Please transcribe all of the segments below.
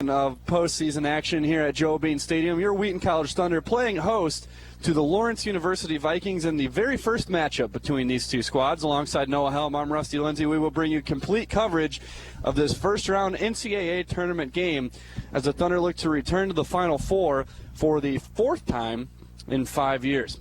Of postseason action here at Joe Bean Stadium. Your Wheaton College Thunder playing host to the Lawrence University Vikings in the very first matchup between these two squads. Alongside Noah Helm, I'm Rusty Lindsay. We will bring you complete coverage of this first-round NCAA tournament game as the Thunder look to return to the Final Four for the fourth time in 5 years.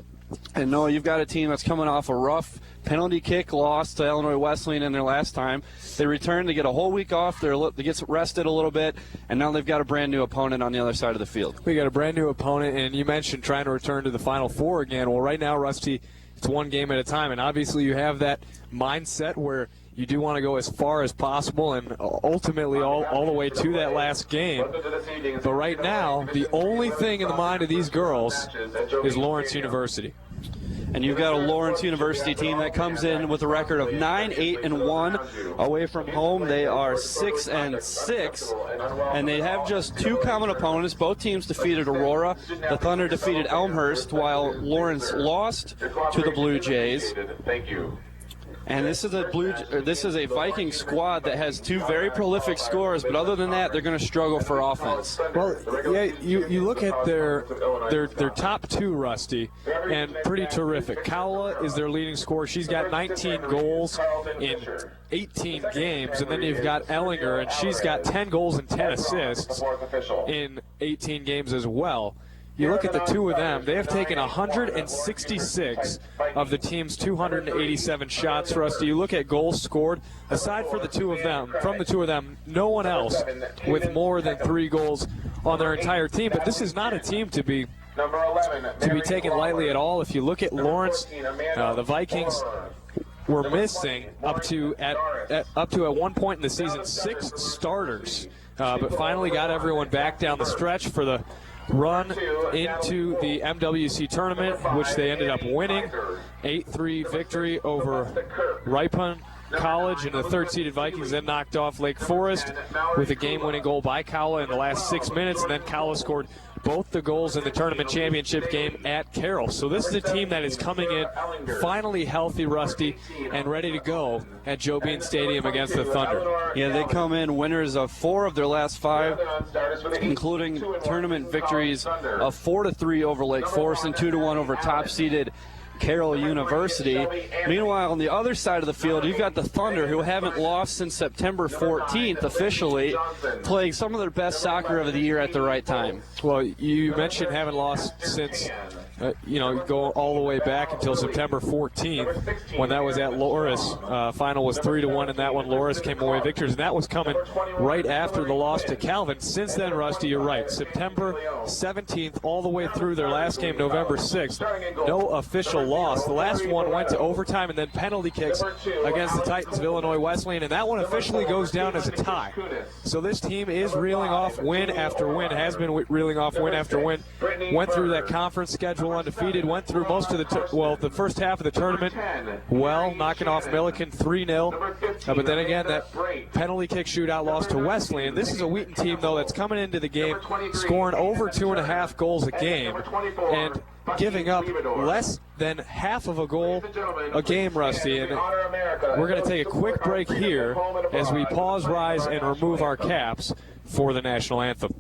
And Noah, you've got a team that's coming off a rough penalty kick loss to Illinois Wesleyan in their last time. They return to get a whole week off. They get rested a little bit, and now they've got a brand new opponent on the other side of the field. We got a brand new opponent, and you mentioned trying to return to the Final Four again. Well, right now, Rusty, it's one game at a time, and obviously you have that mindset where you do want to go as far as possible and ultimately all the way to that last game. But right now, the only thing in the mind of these girls is Lawrence University. And you've got a Lawrence University team that comes in with a record of 9-8-1 away from home. They are 6-6, and they have just two common opponents. Both teams defeated Aurora. The Thunder defeated Elmhurst, while Lawrence lost to the Blue Jays. Thank you. And this is a Viking squad that has two very prolific scorers, but other than that, they're going to struggle for offense. Well, yeah, you look at their top two, Rusty, and pretty terrific. Kaula is their leading scorer. She's got 19 goals in 18 games, and then you've got Ellinger, and she's got 10 goals and 10 assists in 18 games as well. You look at the two of them, they have taken 166 of the team's 287 shots, Rusty. You look at goals scored, aside from the two of them, no one else with more than 3 goals on their entire team. But this is not a team to be taken lightly at all. If you look at Lawrence, the Vikings were missing up to at one point in the season 6 starters, but finally got everyone back down the stretch for the run into the MWC tournament, which they ended up winning. 8-3 victory over Ripon College, and the third-seeded Vikings then knocked off Lake Forest with a game-winning goal by Kaula in the last 6 minutes, and then Kaula scored both the goals in the tournament championship game at Carroll. So this is a team that is coming in finally healthy, Rusty, and ready to go at Joe Bean Stadium against the Thunder. Yeah, they come in winners of 4 of their last 5, including tournament victories of 4-3 over Lake Forest and 2-1 over top-seeded Carroll University. Meanwhile, on the other side of the field, you've got the Thunder, who haven't lost since September 14th officially, playing some of their best soccer of the year at the right time. Well, you mentioned haven't lost since, go all the way back until September 14th, when that was at Loris. Final was 3-1 in that one. Loris came away victors, and that was coming right after the loss to Calvin. Since then, Rusty, you're right. September 17th all the way through their last game, November 6th. No official loss. The last one went to overtime and then penalty kicks against the Titans of Illinois Wesleyan, and that one officially goes down as a tie. So this team is reeling off win after win, has been reeling off win after win. Went through that conference schedule undefeated, went through most of the first half of the tournament knocking off Milliken 3-0. But then again, that penalty kick shootout loss to Wesleyan. This is a Wheaton team, though, that's coming into the game scoring over 2.5 goals a game and giving up less than half of a goal a game, Rusty. And we're going to take a quick break here as we pause, rise, and remove our caps for the national anthem.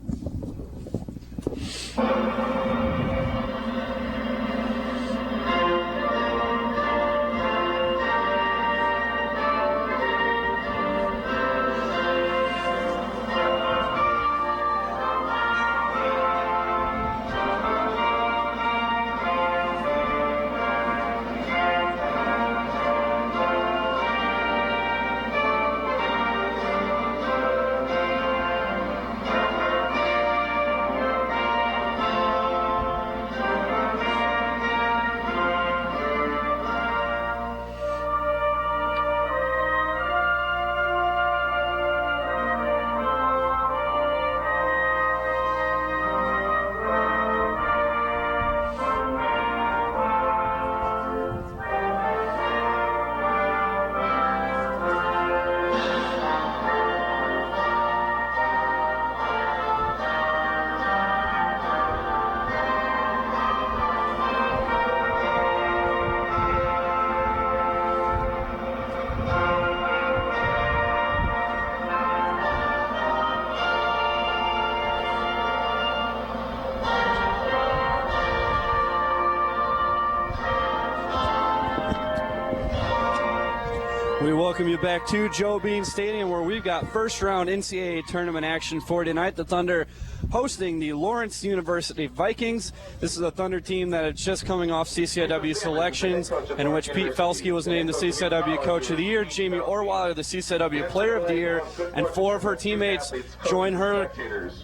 We welcome you back to Joe Bean Stadium, where we've got first-round NCAA tournament action for tonight. The Thunder hosting the Lawrence University Vikings. This is a Thunder team that is just coming off CCIW selections, in which Pete Felsky was named the CCIW Coach of the Year, Jamie Orweiler the CCIW Player of the Year, and 4 of her teammates join her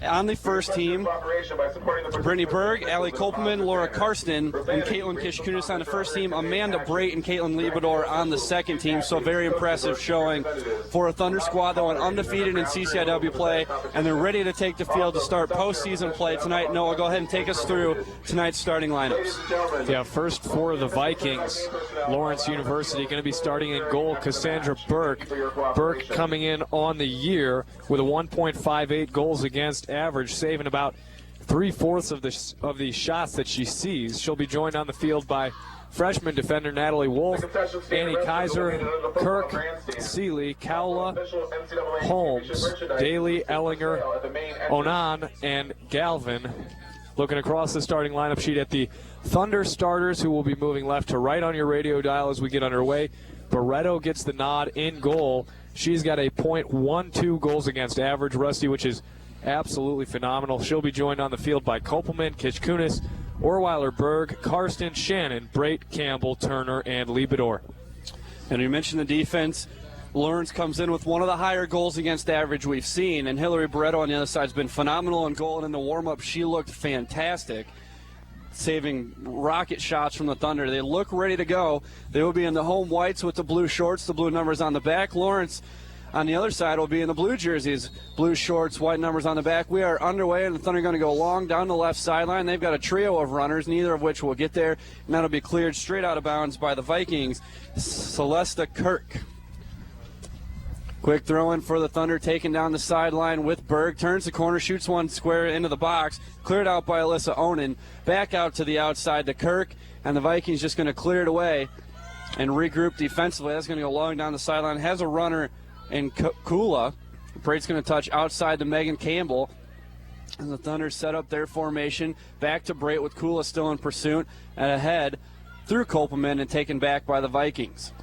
on the first team. Brittany Berg, Allie Kopelman, Laura Karsten, and Caitlin Kishkunis on the first team, Amanda Brate and Caitlin Liebador on the second team. So very impressive showing for a Thunder squad that went undefeated in CCIW play, and they're ready to take the field to start postseason play tonight. Noah, go ahead and take us through tonight's starting lineups. Yeah, first for the Vikings, Lawrence University going to be starting in goal, Cassandra Burke. Burke coming in on the year with a 1.58 goals against average, saving about 3/4 of the shots that she sees. She'll be joined on the field by freshman defender Natalie Wolf, Annie Kaiser, Kirk, Seeley, Cowla, Holmes, Daly, Ellinger, Onan, and Galvin. Looking across the starting lineup sheet at the Thunder starters, who will be moving left to right on your radio dial as we get underway. Barreto gets the nod in goal. She's got a .12 goals against average, Rusty, which is absolutely phenomenal. She'll be joined on the field by Kopelman, Kishkunis, Orweiler, Berg, Karsten, Shannon, Brate, Campbell, Turner, and Liebador. And you mentioned the defense. Lawrence comes in with one of the higher goals against average we've seen, and Hillary Barreto on the other side has been phenomenal in goal, and in the warm-up she looked fantastic, saving rocket shots from the Thunder. They look ready to go. They will be in the home whites with the blue shorts, the blue numbers on the back. Lawrence on the other side will be in the blue jerseys, blue shorts, white numbers on the back. We are underway, and the Thunder are going to go long down the left sideline. They've got a trio of runners, neither of which will get there, and that'll be cleared straight out of bounds by the Vikings. Celesta Kirk. Quick throw in for the Thunder, taken down the sideline with Berg. Turns the corner, shoots one square into the box. Cleared out by Alyssa Onan. Back out to the outside to Kirk, and the Vikings just going to clear it away and regroup defensively. That's going to go long down the sideline. Has a runner in Kula. Brate's going to touch outside to Megan Campbell. And the Thunder set up their formation. Back to Brate with Kula still in pursuit. And ahead through Kopelman and taken back by the Vikings.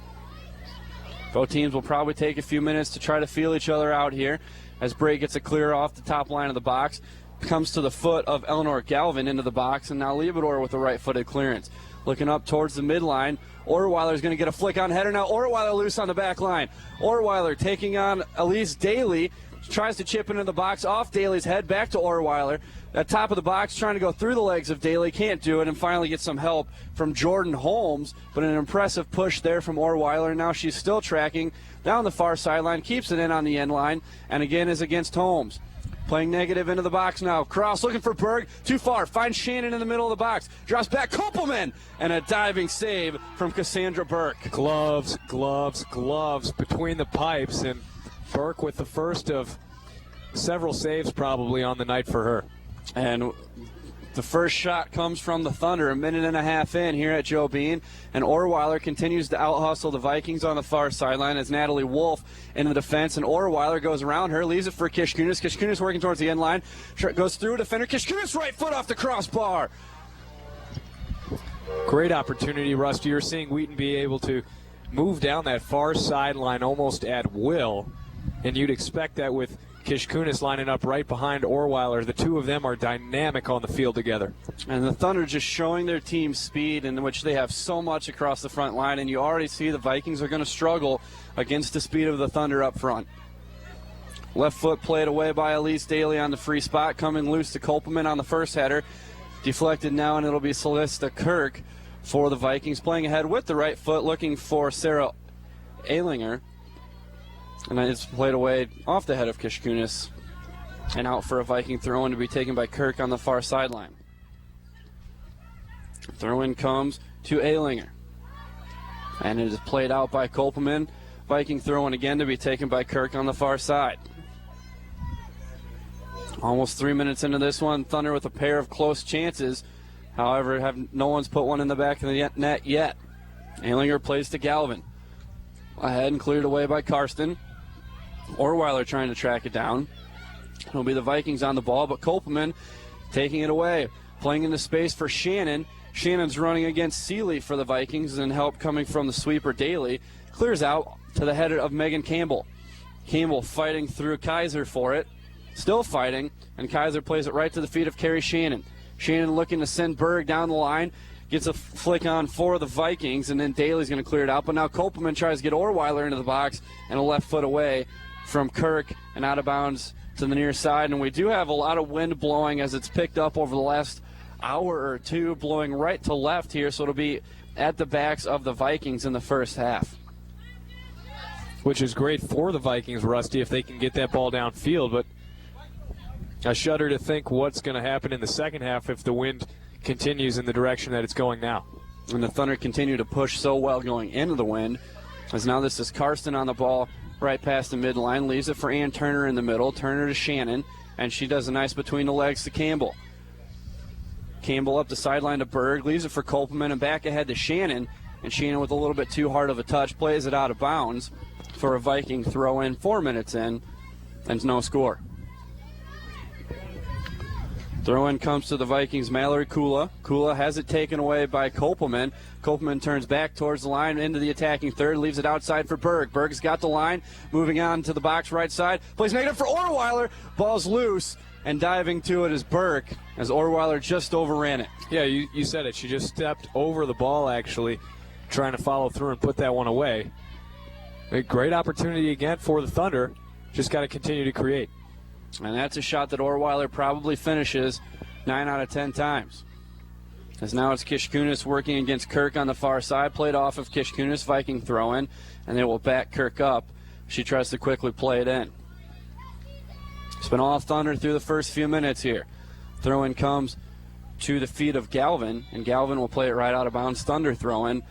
Both teams will probably take a few minutes to try to feel each other out here as Brate gets a clear off the top line of the box. Comes to the foot of Eleanor Galvin into the box, and now Liebador with the right-footed clearance. Looking up towards the midline. Orweiler's going to get a flick on header. Now Orweiler loose on the back line. Orweiler taking on Elise Daly. Tries to chip into the box off Daly's head. Back to Orweiler. At top of the box, trying to go through the legs of Daly. Can't do it, and finally gets some help from Jordan Holmes. But an impressive push there from Orweiler. Now she's still tracking down the far sideline. Keeps it in on the end line. And again is against Holmes. Playing negative into the box now. Cross looking for Berg. Too far. Finds Shannon in the middle of the box. Drops back. Kopelman. And a diving save from Cassandra Burke. Gloves, gloves, gloves between the pipes. And Burke with the first of several saves probably on the night for her. And the first shot comes from the Thunder, a minute and a half in here at Joe Bean. And Orweiler continues to out-hustle the Vikings on the far sideline as Natalie Wolf in the defense. And Orweiler goes around her, leaves it for Kishkunis. Kishkunis working towards the end line. Goes through a defender. Kishkunis right foot off the crossbar. Great opportunity, Rusty. You're seeing Wheaton be able to move down that far sideline almost at will. And you'd expect that with Kishkunis lining up right behind Orweiler. The two of them are dynamic on the field together. And the Thunder just showing their team speed, in which they have so much across the front line, and you already see the Vikings are going to struggle against the speed of the Thunder up front. Left foot played away by Elise Daly on the free spot, coming loose to Kopelman on the first header. Deflected now, and it'll be Celesta Kirk for the Vikings. Playing ahead with the right foot, looking for Sarah Eilinger. And it's played away off the head of Kishkunis and out for a Viking throw-in to be taken by Kirk on the far sideline. Throw-in comes to Eilinger. And it is played out by Kopelman. Viking throw-in again to be taken by Kirk on the far side. Almost 3 minutes into this one, Thunder with a pair of close chances. However, no one's put one in the back of the net yet. Eilinger plays to Galvin. Ahead and cleared away by Karsten. Orweiler trying to track it down. It'll be the Vikings on the ball, but Kopelman taking it away. Playing into space for Shannon. Shannon's running against Seeley for the Vikings, and help coming from the sweeper Daly. Clears out to the head of Megan Campbell. Campbell fighting through Kaiser for it. Still fighting, and Kaiser plays it right to the feet of Carrie Shannon. Shannon looking to send Berg down the line. Gets a flick on for the Vikings, and then Daly's going to clear it out. But now Kopelman tries to get Orweiler into the box and a left foot away from Kirk and out of bounds to the near side. And we do have a lot of wind blowing as it's picked up over the last hour or two, blowing right to left here. So it'll be at the backs of the Vikings in the first half. Which is great for the Vikings, Rusty, if they can get that ball downfield. But I shudder to think what's going to happen in the second half if the wind continues in the direction that it's going now. And the Thunder continue to push so well going into the wind, as now this is Karsten on the ball right past the midline, leaves it for Ann Turner in the middle, Turner to Shannon, and she does a nice between the legs to Campbell. Campbell up the sideline to Berg, leaves it for Kopelman and back ahead to Shannon, and Shannon with a little bit too hard of a touch plays it out of bounds for a Viking throw in 4 minutes in, and no score. Throw-in comes to the Vikings, Mallory Kula. Kula has it taken away by Kopelman. Kopelman turns back towards the line into the attacking third, leaves it outside for Berg. Berg's got the line, moving on to the box right side. Plays negative for Orweiler. Ball's loose, and diving to it is Berg, as Orweiler just overran it. Yeah, you said it. She just stepped over the ball, actually, trying to follow through and put that one away. A great opportunity again for the Thunder. Just got to continue to create. And that's a shot that Orweiler probably finishes 9 out of 10 times. As now it's Kishkunis working against Kirk on the far side. Played off of Kishkunis, Viking throw-in, and they will back Kirk up. She tries to quickly play it in. It's been all Thunder through the first few minutes here. Throw-in comes to the feet of Galvin, and Galvin will play it right out of bounds. Thunder throw-in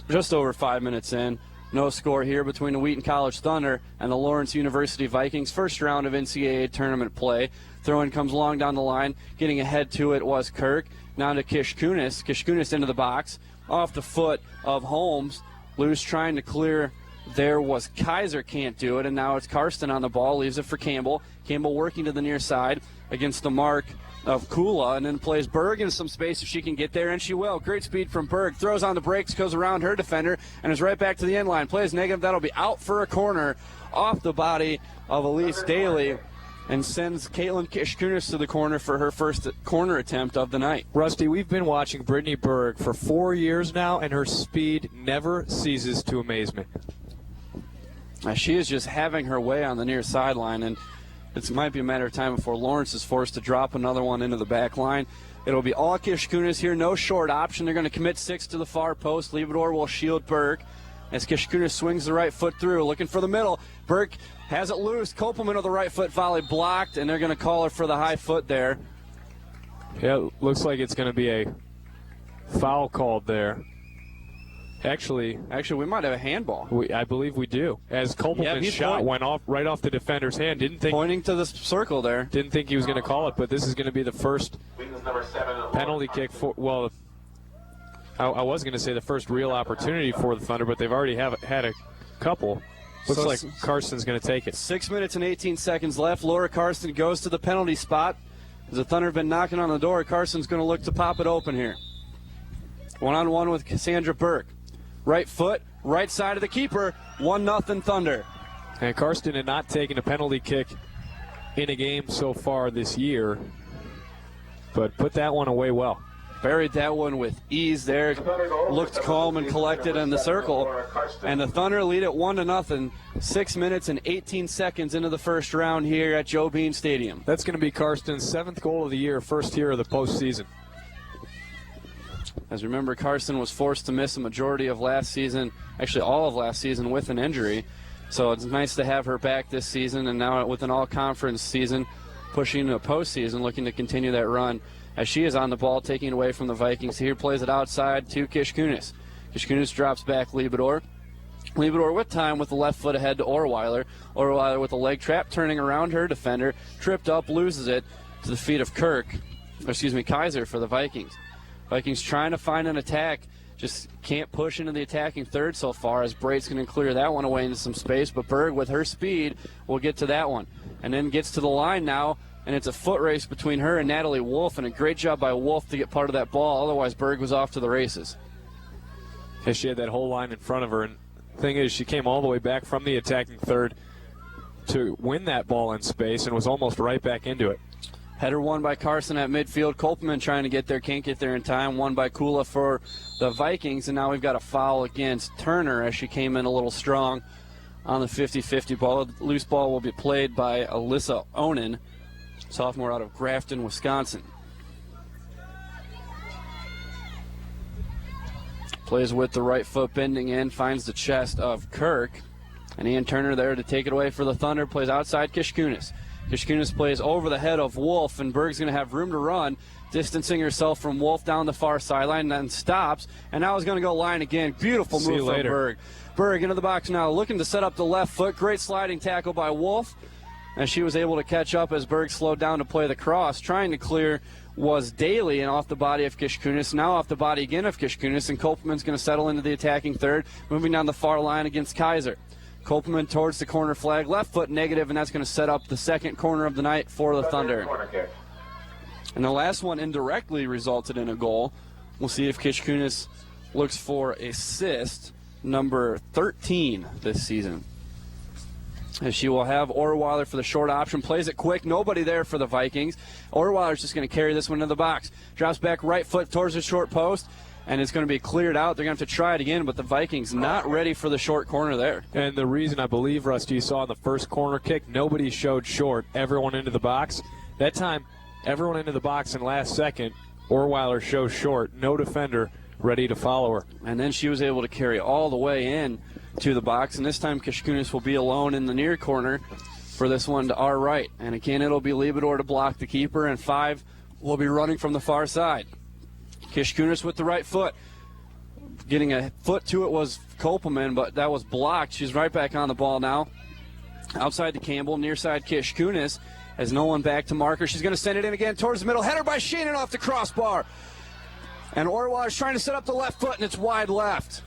just over 5 minutes in. No score here between the Wheaton College Thunder and the Lawrence University Vikings. First round of NCAA tournament play. Throw-in comes long down the line. Getting ahead to it was Kirk. Now to Kishkunis. Kishkunis into the box. Off the foot of Holmes. Loose trying to clear. There was Kaiser, can't do it. And now it's Karsten on the ball. Leaves it for Campbell. Campbell working to the near side against the mark of Kula, and then plays Berg in some space if she can get there, and she will. Great speed from Berg. Throws on the brakes, goes around her defender, and is right back to the end line. Plays negative. That'll be out for a corner off the body of Elise Daly, and sends Caitlin Kishkunis to the corner for her first corner attempt of the night. Rusty, we've been watching Brittany Berg for 4 years now, and her speed never ceases to amaze me. She is just having her way on the near sideline, and it might be a matter of time before Lawrence is forced to drop another one into the back line. It'll be all Kishkunis here, no short option. They're going to commit 6 to the far post. Liebedor will shield Berg as Kishkunis swings the right foot through, looking for the middle. Berg has it loose. Kopelman with the right foot volley blocked, and they're going to call her for the high foot there. Yeah, it looks like it's going to be a foul called there. Actually, we might have a handball. I believe we do. As Kopelman's shot went off right off the defender's hand. Pointing to the circle there. Didn't think he was going to call it, but this is going to be the first penalty kick for, well, I was going to say the first real opportunity for the Thunder, but they've already had a couple. Looks like Karsten's going to take it. 6 minutes and 18 seconds left. Laura Karsten goes to the penalty spot. As the Thunder have been knocking on the door, Karsten's going to look to pop it open here. One-on-one with Cassandra Berg. Right foot, right side of the keeper, 1-0 Thunder. And Karsten had not taken a penalty kick in a game so far this year, but put that one away well. Buried that one with ease there. Looked calm and collected in the circle. And the Thunder lead it 1-0, 6 minutes and 18 seconds into the first round here at Joe Bean Stadium. That's going to be Karsten's 7th goal of the year, first here of the postseason. As remember, Karsten was forced to miss a majority of last season, actually all of last season, with an injury. So it's nice to have her back this season, and now with an all-conference season, pushing to a postseason, looking to continue that run. As she is on the ball, taking it away from the Vikings. Here plays it outside to Kishkunis. Kishkunis drops back Liebedor. Liebedor with time with the left foot ahead to Orweiler. Orweiler with a leg trap, turning around her defender. Tripped up, loses it to the feet of Kaiser for the Vikings. Vikings trying to find an attack, just can't push into the attacking third so far, as Brait's going to clear that one away into some space, but Berg with her speed will get to that one. And then gets to the line now, and it's a foot race between her and Natalie Wolf, and a great job by Wolf to get part of that ball, otherwise Berg was off to the races. Yeah, she had that whole line in front of her, and Thing is, she came all the way back from the attacking third to win that ball in space and was almost right back into it. Header won by Carson at midfield. Kopelman trying to get there, can't get there in time. Won by Kula for the Vikings, and now we've got a foul against Turner as she came in a little strong on the 50-50 ball. The loose ball will be played by Alyssa Onen, sophomore out of Grafton, Wisconsin. Plays with the right foot, bending in, finds the chest of Kirk. And Ian Turner there to take it away for the Thunder. Plays outside Kishkunis. Kishkunis plays over the head of Wolf, and Berg's going to have room to run, distancing herself from Wolf down the far sideline, and then stops. And now is going to go line again. Beautiful move from Berg. Berg into the box now, looking to set up the left foot. Great sliding tackle by Wolf, and she was able to catch up as Berg slowed down to play the cross. Trying to clear was Daly, and off the body of Kishkunis. Now off the body again of Kishkunis, and Kopelman's going to settle into the attacking third, moving down the far line against Kaiser. Kopelman towards the corner flag, left foot negative, and that's going to set up the second corner of the night for the Thunder. And the last one indirectly resulted in a goal. We'll see if Kishkunis looks for assist number 13 this season. As she will have Orweiler for the short option, plays it quick, nobody there for the Vikings. Orweiler's just going to carry this one into the box. Drops back right foot towards the short post, and it's going to be cleared out. They're going to have to try it again, but the Vikings not ready for the short corner there. And the reason I believe, Rusty, you saw in the first corner kick, nobody showed short, everyone into the box. That time, everyone into the box in last second, Orweiler shows short, no defender ready to follow her. And then she was able to carry all the way in to the box, and this time Kishkunis will be alone in the near corner for this one to our right. And again, it'll be Liebedor to block the keeper, and 5 will be running from the far side. Kishkunis with the right foot. Getting a foot to it was Kopelman, but that was blocked. She's right back on the ball now. Outside to Campbell, near side Kishkunis. Has no one back to mark her. She's going to send it in again towards the middle. Header by Shannon off the crossbar. And Orweiler's trying to set up the left foot, and it's wide left.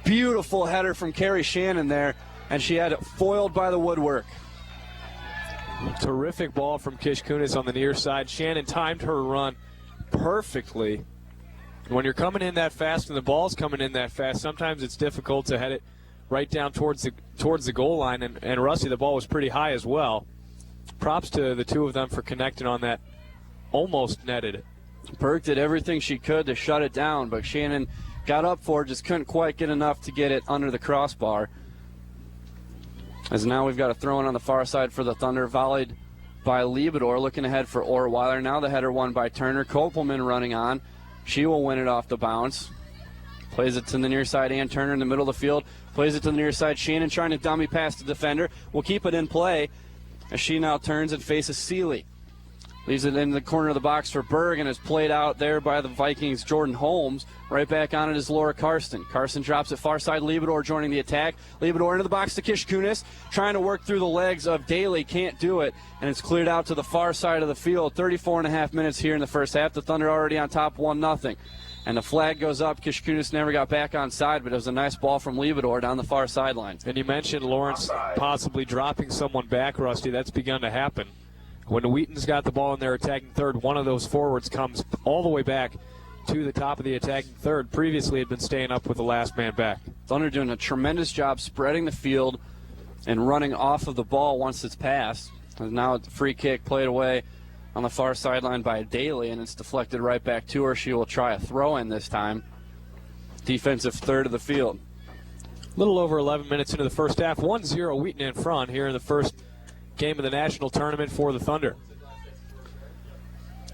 Beautiful header from Carrie Shannon there, and she had it foiled by the woodwork. Terrific ball from Kishkunis on the near side. Shannon timed her run perfectly. When you're coming in that fast and the ball's coming in that fast, sometimes it's difficult to head it right down towards the goal line. And Rusty, the ball was pretty high as well. Props to the two of them for connecting on that. Almost netted it. Berg did everything she could to shut it down, but Shannon got up for it, just couldn't quite get enough to get it under the crossbar. As now we've got a throw-in on the far side for the Thunder, volleyed by Liebedor, looking ahead for Orweiler. Now the header won by Turner. Kopelman running on. She will win it off the bounce. Plays it to the near side, and Turner in the middle of the field. Plays it to the near side, Shannon trying to dummy past the defender. Will keep it in play as she now turns and faces Seeley. Leaves it in the corner of the box for Berg, and is played out there by the Vikings' Jordan Holmes. Right back on it is Laura Karsten. Karsten drops it far side. Liebedor joining the attack. Liebedor into the box to Kishkunis. Trying to work through the legs of Daly. Can't do it. And it's cleared out to the far side of the field. 34.5 minutes here in the first half. The Thunder already on top 1-0. And the flag goes up. Kishkunis never got back on side, but it was a nice ball from Liebedor down the far sideline. And you mentioned Lawrence possibly dropping someone back, Rusty. That's begun to happen. When the Wheaton's got the ball in their attacking third, one of those forwards comes all the way back to the top of the attacking third. Previously had been staying up with the last man back. Thunder doing a tremendous job spreading the field and running off of the ball once it's passed. And now a free kick played away on the far sideline by Daly, and it's deflected right back to her. She will try a throw-in this time. Defensive third of the field. A little over 11 minutes into the first half. 1-0 Wheaton in front here in the first game of the national tournament for the Thunder.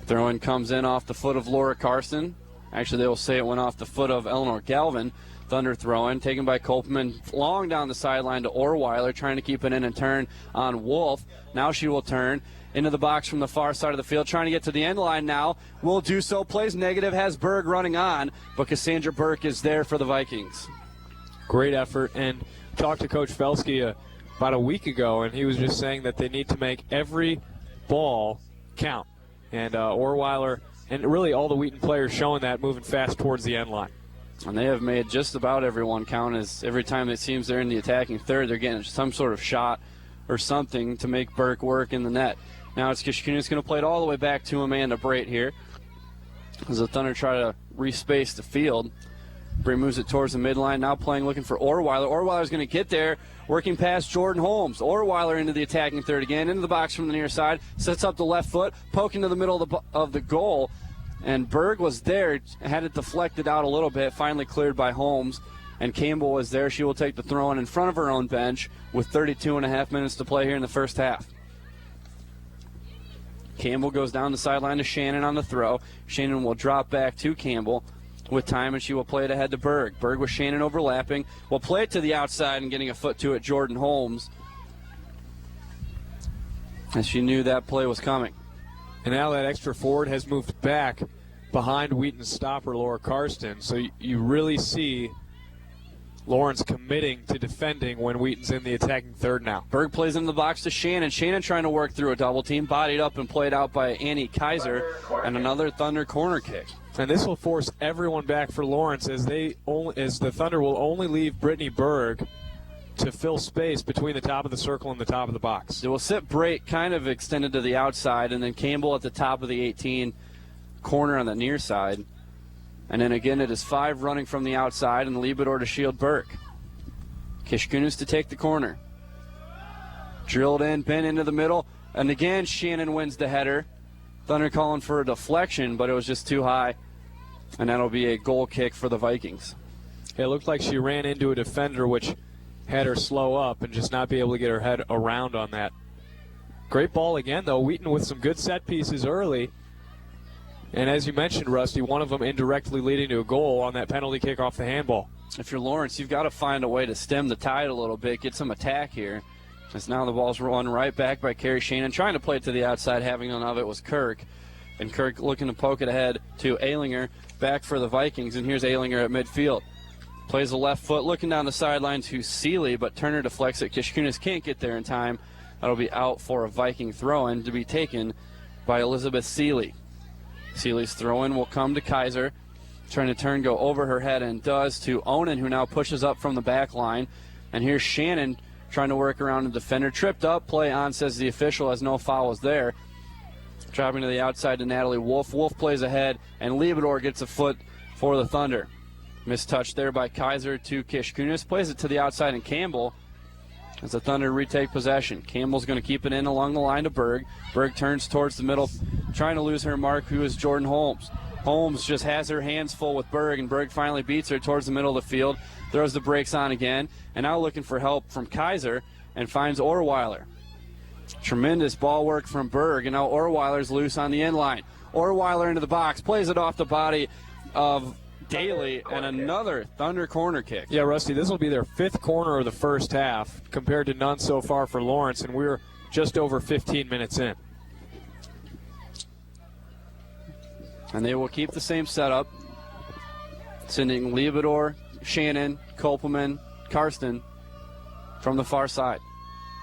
Throw-in comes in off the foot of Laura Karsten. Actually, they will say it went off the foot of Eleanor Galvin. Thunder throw-in taken by Kopelman long down the sideline to Orweiler, trying to keep it in and turn on Wolf. Now she will turn into the box from the far side of the field, trying to get to the end line now. Will do so. Plays negative, has Berg running on, but Cassandra Burke is there for the Vikings. Great effort, and talked to Coach Felsky about a week ago, and he was just saying that they need to make every ball count. And Orweiler and really all the Wheaton players showing that, moving fast towards the end line. And they have made just about everyone count, as every time it seems they're in the attacking third, they're getting some sort of shot or something to make Burke work in the net. Now it's Kishkunis going to play it all the way back to Amanda Brate here as the Thunder try to respace the field. Bree moves it towards the midline, now playing, looking for Orweiler. Orweiler's going to get there, working past Jordan Holmes. Orweiler into the attacking third again, into the box from the near side, sets up the left foot, poking to the middle of the goal. And Berg was there, had it deflected out a little bit, finally cleared by Holmes. And Campbell was there. She will take the throw in front of her own bench with 32.5 minutes to play here in the first half. Campbell goes down the sideline to Shannon on the throw. Shannon will drop back to Campbell with time, and she will play it ahead to Berg. Berg with Shannon overlapping. Will play it to the outside and getting a foot to it, Jordan Holmes. As she knew that play was coming. And now that extra forward has moved back behind Wheaton's stopper, Laura Karsten. So you really see Lawrence committing to defending when Wheaton's in the attacking third now. Berg plays into the box to Shannon. Shannon trying to work through a double team, bodied up and played out by Annie Kaiser, and another Thunder corner kick. And this will force everyone back for Lawrence as the Thunder will only leave Brittany Berg to fill space between the top of the circle and the top of the box. It will sit Brait kind of extended to the outside, and then Campbell at the top of the 18 corner on the near side. And then again, it is 5 running from the outside and Liebedor to shield Berg. Kishkunis to take the corner. Drilled in, bent into the middle, and again Shannon wins the header. Thunder calling for a deflection, but it was just too high, and that'll be a goal kick for the Vikings. It looked like she ran into a defender, which had her slow up and just not be able to get her head around on that. Great ball again, though. Wheaton with some good set pieces early. And as you mentioned, Rusty, one of them indirectly leading to a goal on that penalty kick off the handball. If you're Lawrence, you've got to find a way to stem the tide a little bit, get some attack here. As now the ball's run right back by Carrie Shannon, trying to play it to the outside, having none of it was Kirk. And Kirk looking to poke it ahead to Aylinger, back for the Vikings. And here's Aylinger at midfield. Plays the left foot, looking down the sideline to Seeley, but Turner deflects it. Kishkunis can't get there in time. That'll be out for a Viking throw-in to be taken by Elizabeth Seeley. Seeley's throw-in will come to Kaiser. Trying to turn, go over her head, and does to Onan, who now pushes up from the back line. And here's Shannon trying to work around the defender. Tripped up, play on, says the official, as no foul was there. Dropping to the outside to Natalie Wolf. Wolf plays ahead, and Liebedor gets a foot for the Thunder. Missed touch there by Kaiser to Kishkunis. Plays it to the outside, and Campbell, as the Thunder retake possession. Campbell's going to keep it in along the line to Berg. Berg turns towards the middle, trying to lose her mark, who is Jordan Holmes. Holmes just has her hands full with Berg, and Berg finally beats her towards the middle of the field, throws the brakes on again, and now looking for help from Kaiser, and finds Orweiler. Tremendous ball work from Berg, and now Orweiler's loose on the end line. Orweiler into the box, plays it off the body of Daly, and another Thunder corner kick. Yeah, Rusty, this will be their 5th corner of the first half, compared to none so far for Lawrence, and we're just over 15 minutes in. And they will keep the same setup, sending Liebedor, Shannon, Kopelman, Karsten from the far side.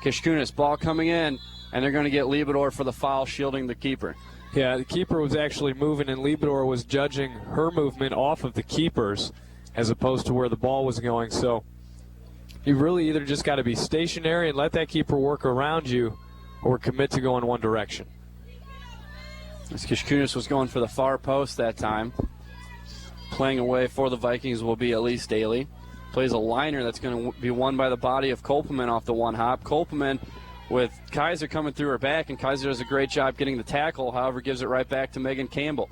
Kishkunis, ball coming in, and they're going to get Liebedor for the foul, shielding the keeper. Yeah, the keeper was actually moving, and Liebedor was judging her movement off of the keeper's as opposed to where the ball was going. So you really either just got to be stationary and let that keeper work around you, or commit to go in one direction. As Kishkunis was going for the far post that time. Playing away for the Vikings will be Elise Daly. Plays a liner that's going to be won by the body of Kopelman off the one hop. Kopelman with Kaiser coming through her back, and Kaiser does a great job getting the tackle, however gives it right back to Megan Campbell.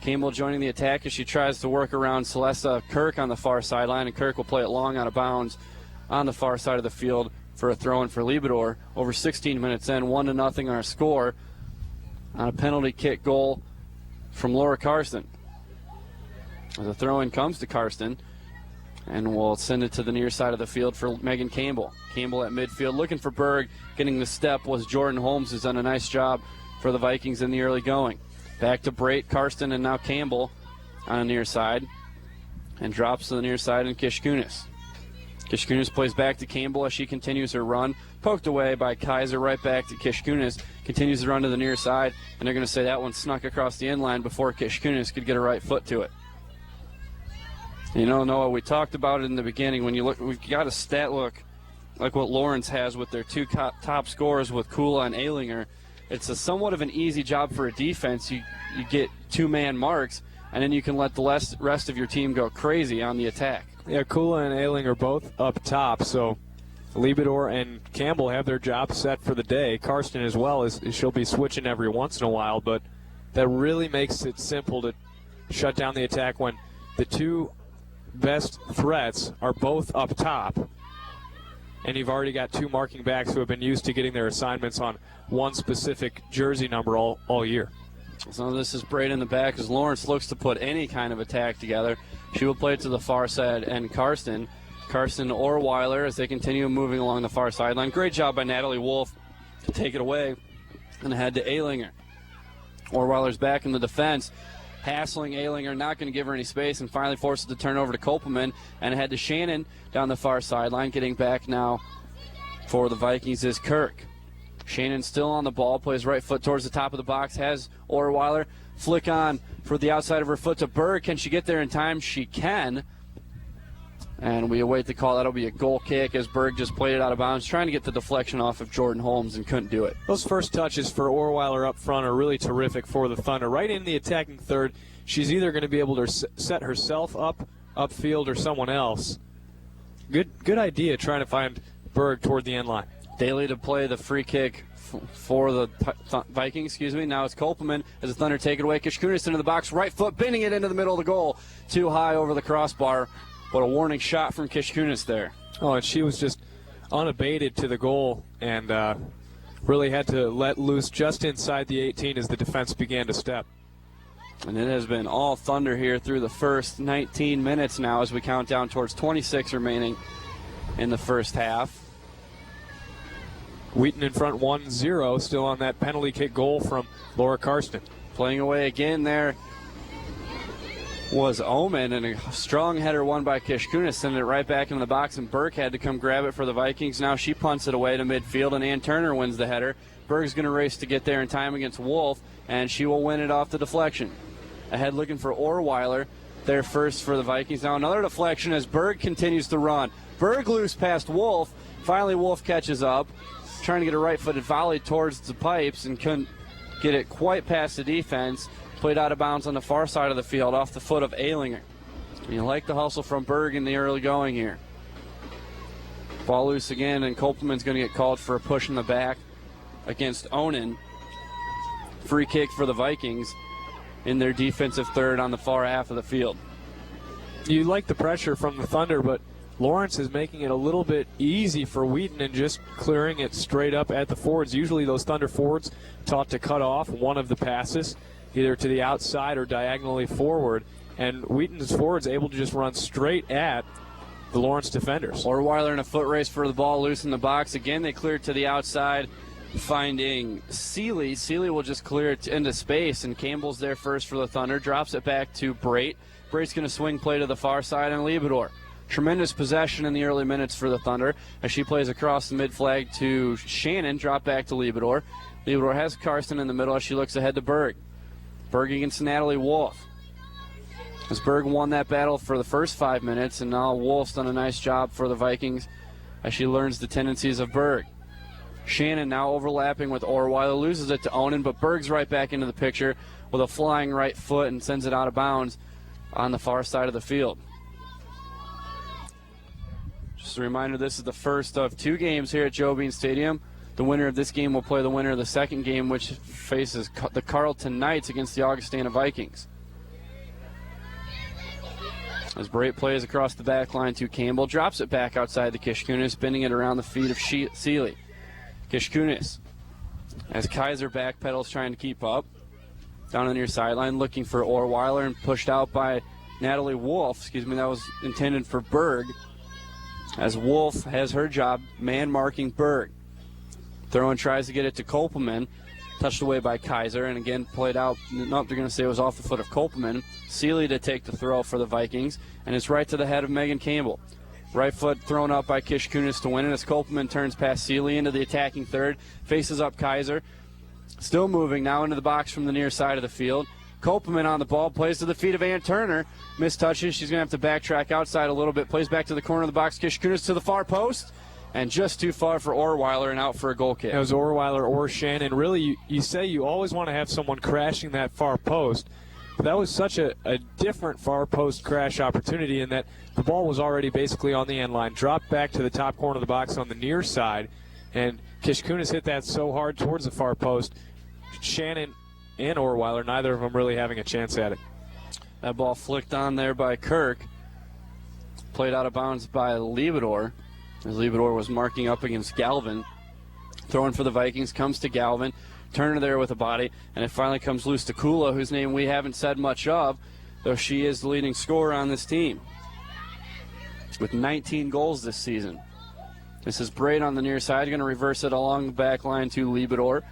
Campbell joining the attack as she tries to work around Celesta Kirk on the far sideline, and Kirk will play it long out of bounds on the far side of the field for a throw-in for Liebedor. Over 16 minutes in, 1-0 our score on a penalty kick goal from Laura Karsten. As the throw-in comes to Karsten, and we'll send it to the near side of the field for Megan Campbell. Campbell at midfield looking for Berg. Getting the step was Jordan Holmes, who's done a nice job for the Vikings in the early going. Back to Brait, Karsten, and now Campbell on the near side. And drops to the near side in Kishkunis. Kishkunis plays back to Campbell as she continues her run. Poked away by Kaiser, right back to Kishkunis. Continues to run to the near side, and they're going to say that one snuck across the end line before Kishkunis could get a right foot to it. You know, Noah, we talked about it in the beginning. When you look, we've got a stat look like what Lawrence has with their 2 top scorers with Kula and Aylinger. It's a somewhat of an easy job for a defense. You get 2-man marks, and then you can let the rest of your team go crazy on the attack. Yeah, Kula and Ayling are both up top, so Liebedor and Campbell have their job set for the day. Karsten as well, as she'll be switching every once in a while, but that really makes it simple to shut down the attack when the two best threats are both up top, and you've already got two marking backs who have been used to getting their assignments on one specific jersey number all year. So this is Braid in the back as Lawrence looks to put any kind of attack together. She will play it to the far side, and Karsten or Weiler as they continue moving along the far sideline. Great job by Natalie Wolf to take it away and head to Aylinger. Orweiler's back in the defense, hassling Aylinger, not going to give her any space, and finally forces the turnover to Kopelman and head to Shannon down the far sideline. Getting back now for the Vikings is Kirk. Shannon still on the ball, plays right foot towards the top of the box, has Orweiler flick on for the outside of her foot to Berg. Can she get there in time? She can. And we await the call. That'll be a goal kick as Berg just played it out of bounds, trying to get the deflection off of Jordan Holmes and couldn't do it. Those first touches for Orweiler up front are really terrific for the Thunder. Right in the attacking third, she's either going to be able to set herself up, upfield, or someone else. Good idea trying to find Berg toward the end line. Daly to play the free kick for the Vikings, Now it's Kopelman as the Thunder take it away. Kishkunis into the box, right foot, bending it into the middle of the goal. Too high over the crossbar. What a warning shot from Kishkunis there. Oh, and she was just unabated to the goal and really had to let loose just inside the 18 as the defense began to step. And it has been all Thunder here through the first 19 minutes now as we count down towards 26 remaining in the first half. Wheaton in front 1-0, still on that penalty kick goal from Laura Karsten. Playing away again there was Omen, and a strong header won by Kishkunis, sending it right back into the box, and Burke had to come grab it for the Vikings. Now she punts it away to midfield, and Ann Turner wins the header. Berg's going to race to get there in time against Wolf, and she will win it off the deflection. Ahead looking for Orweiler, there first for the Vikings. Now another deflection as Berg continues to run. Berg loose past Wolf. Finally Wolf catches up, trying to get a right-footed volley towards the pipes and couldn't get it quite past the defense. Played out of bounds on the far side of the field off the foot of Aylinger. You like the hustle from Berg in the early going here. Ball loose again, and Kopelman's going to get called for a push in the back against Onan. Free kick for the Vikings in their defensive third on the far half of the field. You like the pressure from the Thunder, but Lawrence is making it a little bit easy for Wheaton and just clearing it straight up at the forwards. Usually those Thunder forwards taught to cut off one of the passes, either to the outside or diagonally forward, and Wheaton's forwards able to just run straight at the Lawrence defenders. Orweiler in a foot race for the ball loose in the box. Again, they clear it to the outside, finding Seeley. Seeley will just clear it into space, and Campbell's there first for the Thunder. Drops it back to Brait. Brait's going to swing play to the far side, and Liebedor. Tremendous possession in the early minutes for the Thunder as she plays across the mid-flag to Shannon. Drop back to Liebedor. Liebedor has Karsten in the middle as she looks ahead to Berg. Berg against Natalie Wolf. As Berg won that battle for the first 5 minutes, and now Wolf's done a nice job for the Vikings as she learns the tendencies of Berg. Shannon now overlapping with Orweiler, loses it to Onan, but Berg's right back into the picture with a flying right foot and sends it out of bounds on the far side of the field. Just a reminder, this is the first of 2 games here at Joe Bean Stadium. The winner of this game will play the winner of the second game, which faces the Carleton Knights against the Augustana Vikings. As Brait plays across the back line to Campbell, drops it back outside the Kishkunis, spinning it around the feet of Seeley. Kishkunis, as Kaiser backpedals trying to keep up. Down on the near sideline, looking for Orweiler and pushed out by Natalie Wolf. That was intended for Berg. As Wolf has her job man-marking Berg. Throw-in tries to get it to Kopelman. Touched away by Kaiser, and again played out. Nope, they're going to say it was off the foot of Kopelman. Seeley to take the throw for the Vikings, and it's right to the head of Megan Campbell. Right foot thrown up by Kishkunis to win it as Kopelman turns past Seeley into the attacking third. Faces up Kaiser. Still moving now into the box from the near side of the field. Kopelman on the ball, plays to the feet of Ann Turner. Missed touches. She's going to have to backtrack outside a little bit. Plays back to the corner of the box. Kishkunis to the far post. And just too far for Orweiler and out for a goal kick. It was Orweiler or Shannon. Really, you say you always want to have someone crashing that far post. But that was such a different far post crash opportunity in that the ball was already basically on the end line, dropped back to the top corner of the box on the near side, and Kishkunis hit that so hard towards the far post. Shannon and Orweiler, neither of them really having a chance at it. That ball flicked on there by Kirk. Played out of bounds by Liebedor, as Liebedor was marking up against Galvin. Throwing for the Vikings, comes to Galvin. Turner there with a body, and it finally comes loose to Kula, whose name we haven't said much of, though she is the leading scorer on this team with 19 goals this season. This is Braid on the near side, going to reverse it along the back line to Liebedor,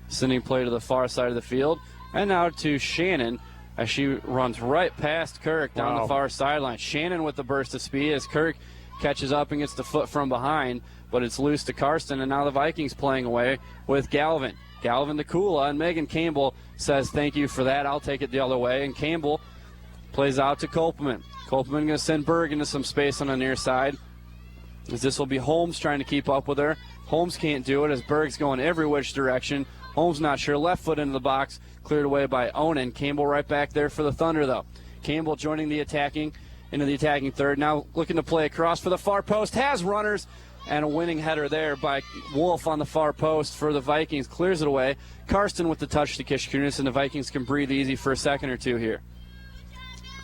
sending play to the far side of the field, and now to Shannon as she runs right past Kirk down the far sideline. Shannon with the burst of speed as Kirk catches up and gets the foot from behind, but it's loose to Karsten, and now the Vikings playing away with Galvin. Galvin to Kula, and Megan Campbell says, thank you for that, I'll take it the other way, and Campbell plays out to Kopelman. Kopelman going to send Berg into some space on the near side, as this will be Holmes trying to keep up with her. Holmes can't do it as Berg's going every which direction. Holmes not sure, left foot into the box, cleared away by Onan. Campbell right back there for the Thunder, though. Campbell joining the attacking, into the attacking third, now looking to play across for the far post, has runners, and a winning header there by Wolf on the far post for the Vikings. Clears it away. Karsten with the touch to Kishkunis, and the Vikings can breathe easy for a second or two here.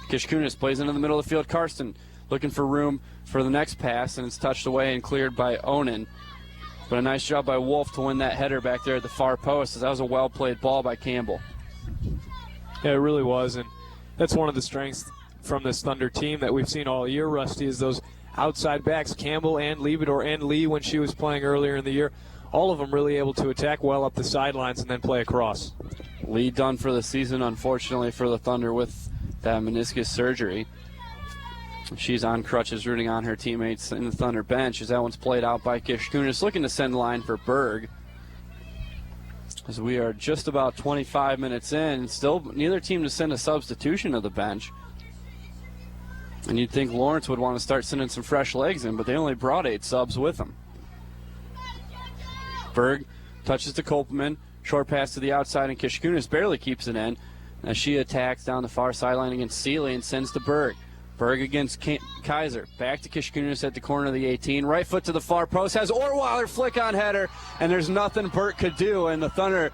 Kishkunis plays into the middle of the field. Karsten looking for room for the next pass, and it's touched away and cleared by Onan. But a nice job by Wolf to win that header back there at the far post, as that was a well-played ball by Campbell. Yeah, it really was, and that's one of the strengths from this Thunder team that we've seen all year, Rusty, is those outside backs, Campbell and Liebedor and Lee when she was playing earlier in the year. All of them really able to attack well up the sidelines and then play across. Lee done for the season, unfortunately, for the Thunder with that meniscus surgery. She's on crutches, rooting on her teammates in the Thunder bench as that one's played out by Kishkunis, looking to send line for Berg. As we are just about 25 minutes in, still neither team to send a substitution to the bench. And you'd think Lawrence would want to start sending some fresh legs in, but they only brought 8 subs with them. Berg touches to Kopelman, short pass to the outside, and Kishkunis barely keeps it in as she attacks down the far sideline against Seeley and sends to Berg. Berg against Kaiser. Back to Kishkunis at the corner of the 18. Right foot to the far post. Has Orweiler flick on header, and there's nothing Burt could do, and the Thunder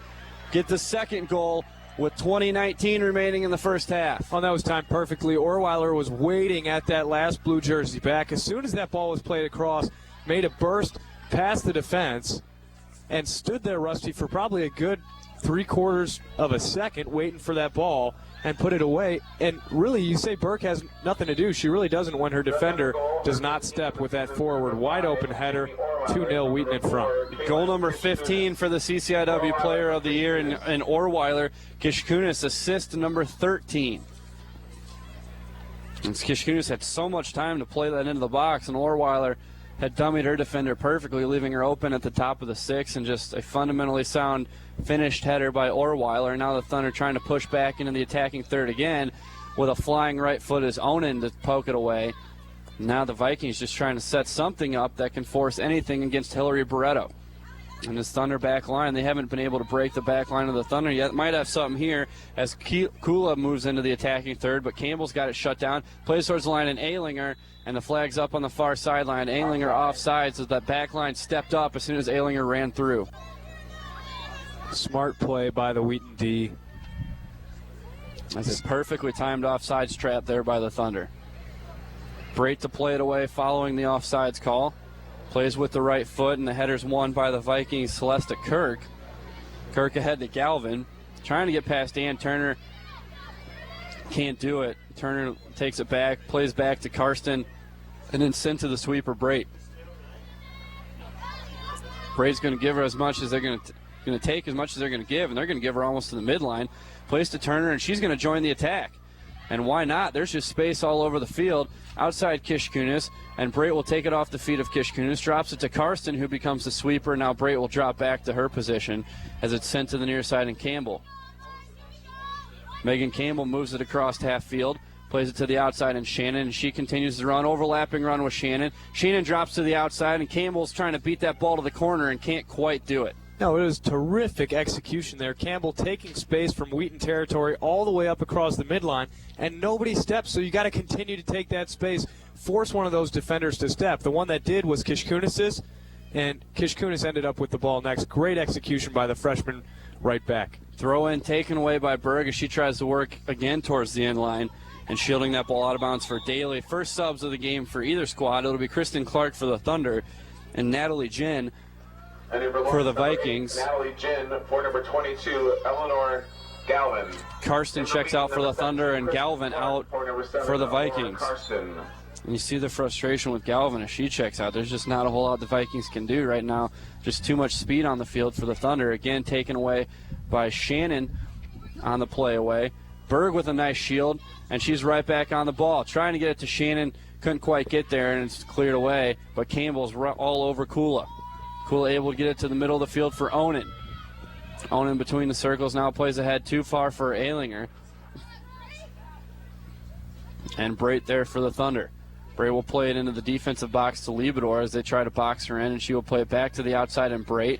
get the second goal with 20:19 remaining in the first half. Oh, that was timed perfectly. Orweiler was waiting at that last blue jersey back. As soon as that ball was played across, made a burst past the defense, and stood there, Rusty, for probably a good 3/4 of a second waiting for that ball and put it away. And really, you say Burke has nothing to do. She really doesn't when her defender does not step with that forward. Wide open header, 2-0 Wheaton in front. Goal number 15 for the CCIW Player of the Year in Orweiler. Kishkunis assist number 13. And Kishkunis had so much time to play that into the box, and Orweiler had dummied her defender perfectly, leaving her open at the top of the 6, and just a fundamentally sound finished header by Orweiler. Now the Thunder trying to push back into the attacking third again with a flying right foot as Onan to poke it away. Now the Vikings just trying to set something up that can force anything against Hillary Barreto. And this Thunder back line, they haven't been able to break the back line of the Thunder yet. Might have something here as Kula moves into the attacking third, but Campbell's got it shut down. Plays towards the line, and Alinger, and the flag's up on the far sideline. Alinger offsides as that back line stepped up as soon as Alinger ran through. Smart play by the Wheaton D. That's a perfectly timed offsides trap there by the Thunder. Brait to play it away following the offsides call. Plays with the right foot, and the header's won by the Vikings, Celesta Kirk. Kirk ahead to Galvin. Trying to get past Dan Turner. Can't do it. Turner takes it back, plays back to Karsten, and then sent to the sweeper Brait. Brait's going to give her as much as they're going to take as much as they're going to give, and they're going to give her almost to the midline. Plays to Turner, and she's going to join the attack. And why not? There's just space all over the field outside Kishkunis, and Brait will take it off the feet of Kishkunis, drops it to Karsten, who becomes the sweeper. Now Brait will drop back to her position as it's sent to the near side, and Campbell. Megan Campbell moves it across half field, plays it to the outside, and Shannon, and she continues to run, overlapping run with Shannon. Shannon drops to the outside, and Campbell's trying to beat that ball to the corner and can't quite do it. No, it was terrific execution there. Campbell taking space from Wheaton territory all the way up across the midline, and nobody steps, so you got to continue to take that space, force one of those defenders to step. The one that did was Kishkunis's, and Kishkunis ended up with the ball next. Great execution by the freshman right back. Throw in taken away by Berg as she tries to work again towards the end line and shielding that ball out of bounds for Daly. First subs of the game for either squad. It'll be Kristen Clark for the Thunder and Natalie Jin for the Vikings. Natalie Jin for number 22, Eleanor Galvin. Karsten checks out for the Thunder and Galvin out for the Vikings. And you see the frustration with Galvin as she checks out. There's just not a whole lot the Vikings can do right now. Just too much speed on the field for the Thunder. Again, taken away by Shannon on the play away. Berg with a nice shield, and she's right back on the ball. Trying to get it to Shannon. Couldn't quite get there, and it's cleared away. But Campbell's all over Kula. Kula able to get it to the middle of the field for Onan. Onan between the circles now plays ahead too far for Aylinger. And Brait there for the Thunder. Brait will play it into the defensive box to Liebedor as they try to box her in, and she will play it back to the outside and Brait,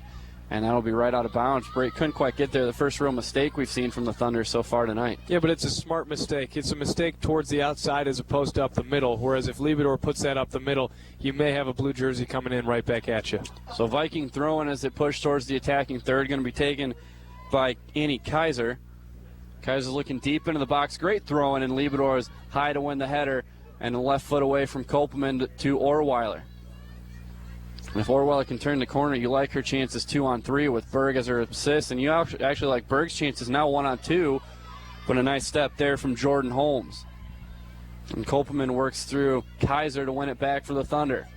and that'll be right out of bounds. Brait couldn't quite get there. The first real mistake we've seen from the Thunder so far tonight. Yeah, but it's a smart mistake. It's a mistake towards the outside as opposed to up the middle, whereas if Liebedor puts that up the middle, you may have a blue jersey coming in right back at you. So Viking throwing as they push towards the attacking third, going to be taken by Annie Kaiser. Kaiser's looking deep into the box. Great throwing, and Liebedor is high to win the header. And the left foot away from Kopelman to Orweiler. And if Orweiler can turn the corner, you like her chances 2-on-3 with Berg as her assist. And you actually like Berg's chances now 1-on-2. But a nice step there from Jordan Holmes. And Kopelman works through Kaiser to win it back for the Thunder.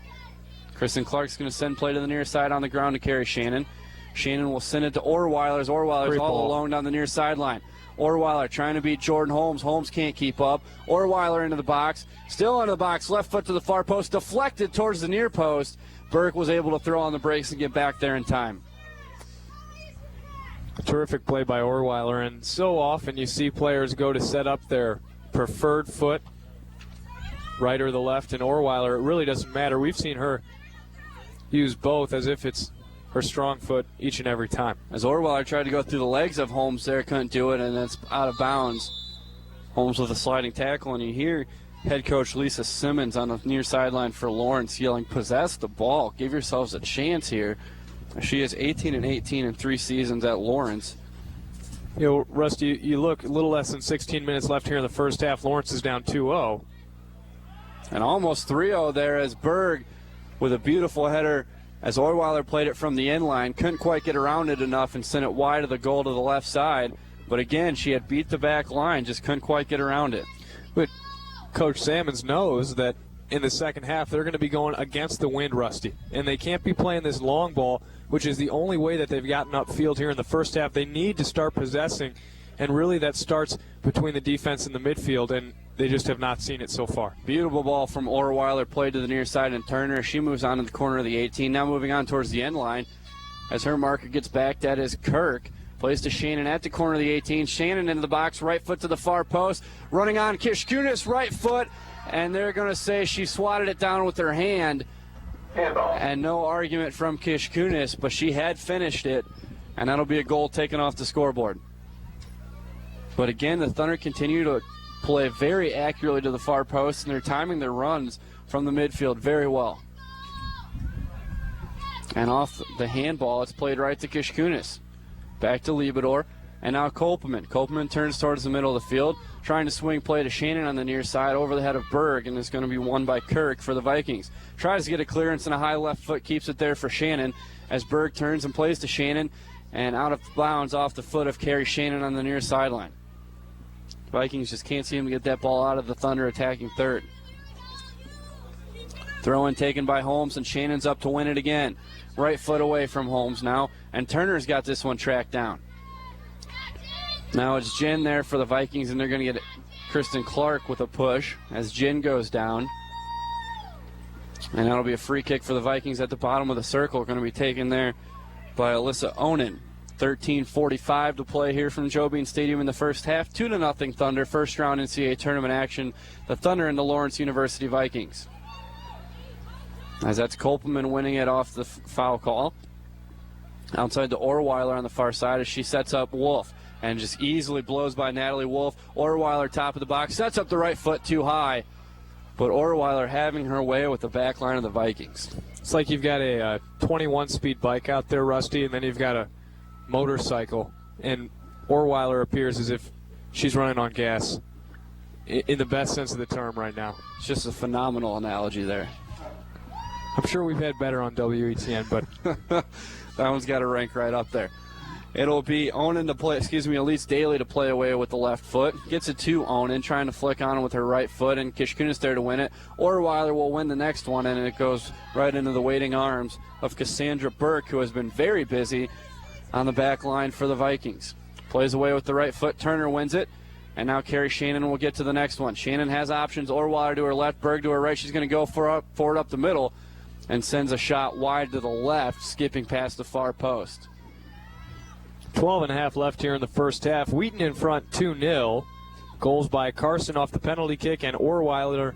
Kristen Clark's going to send play to the near side on the ground to carry Shannon. Shannon will send it to Orweiler as Orweiler's all alone down the near sideline. Orweiler trying to beat Jordan Holmes. Holmes can't keep up. Orweiler into the box. Still into the box. Left foot to the far post. Deflected towards the near post. Burke was able to throw on the brakes and get back there in time. A terrific play by Orweiler. And so often you see players go to set up their preferred foot, right or the left, and Orweiler, it really doesn't matter. We've seen her use both as if it's her strong foot each and every time. As Orweiler tried to go through the legs of Holmes there, couldn't do it, and it's out of bounds. Holmes with a sliding tackle, and you hear head coach Lisa Simmons on the near sideline for Lawrence yelling, "Possess the ball. Give yourselves a chance here." She is 18-18 in 3 seasons at Lawrence. You know, Rusty, you look a little less than 16 minutes left here in the first half. Lawrence is down 2-0. And almost 3-0 there as Berg with a beautiful header as Orweiler played it from the end line. Couldn't quite get around it enough and sent it wide of the goal to the left side. But again, she had beat the back line, just couldn't quite get around it. But Coach Salmons knows that in the second half they're going to be going against the wind, Rusty. And they can't be playing this long ball, which is the only way that they've gotten upfield here in the first half. They need to start possessing, and really that starts between the defense and the midfield, and they just have not seen it so far. Beautiful ball from Orweiler, played to the near side, and Turner, she moves on to the corner of the 18. Now moving on towards the end line as her marker gets back. That is Kirk. Plays to Shannon at the corner of the 18. Shannon into the box, right foot to the far post. Running on Kishkunis, right foot, and they're going to say she swatted it down with her hand. Handball. And no argument from Kishkunis, but she had finished it, and that'll be a goal taken off the scoreboard. But again, the Thunder continue to play very accurately to the far post, and they're timing their runs from the midfield very well. And off the handball, it's played right to Kishkunis. Back to Liebedor, and now Kopelman. Kopelman turns towards the middle of the field, trying to swing play to Shannon on the near side over the head of Berg, and it's going to be won by Kirk for the Vikings. Tries to get a clearance and a high left foot, keeps it there for Shannon as Berg turns and plays to Shannon, and out of bounds off the foot of Carrie Shannon on the near sideline. Vikings just can't seem to get that ball out of the Thunder attacking third. Throw in taken by Holmes, and Shannon's up to win it again. Right foot away from Holmes now, and Turner's got this one tracked down. Now it's Jen there for the Vikings, and they're going to get Kristen Clark with a push as Jen goes down. And that'll be a free kick for the Vikings at the bottom of the circle. Going to be taken there by Alyssa Onan. 13:45 to play here from Joe Bean Stadium in the first half. 2-0 Thunder, first round NCAA tournament action. The Thunder and the Lawrence University Vikings. As that's Kopelman winning it off the foul call. Outside to Orweiler on the far side as she sets up Wolf and just easily blows by Natalie Wolf. Orweiler top of the box, sets up the right foot too high, but Orweiler having her way with the back line of the Vikings. It's like you've got a 21-speed bike out there, Rusty, and then you've got a motorcycle, and Orweiler appears as if she's running on gas in the best sense of the term right now. It's just a phenomenal analogy there. I'm sure we've had better on WETN, but that one's got to rank right up there. It'll be Onan to play, Elise Daly to play away with the left foot. Gets it to Onan, trying to flick on with her right foot, and Kishkunis there to win it. Orweiler will win the next one, and it goes right into the waiting arms of Cassandra Burke, who has been very busy on the back line for the Vikings. Plays away with the right foot. Turner wins it, and now Carrie Shannon will get to the next one. Shannon has options. Orweiler to her left, Berg to her right. She's going to go forward up the middle and sends a shot wide to the left, skipping past the far post. 12.5 left here in the first half. Wheaton in front 2-0. Goals by Carson off the penalty kick and Orweiler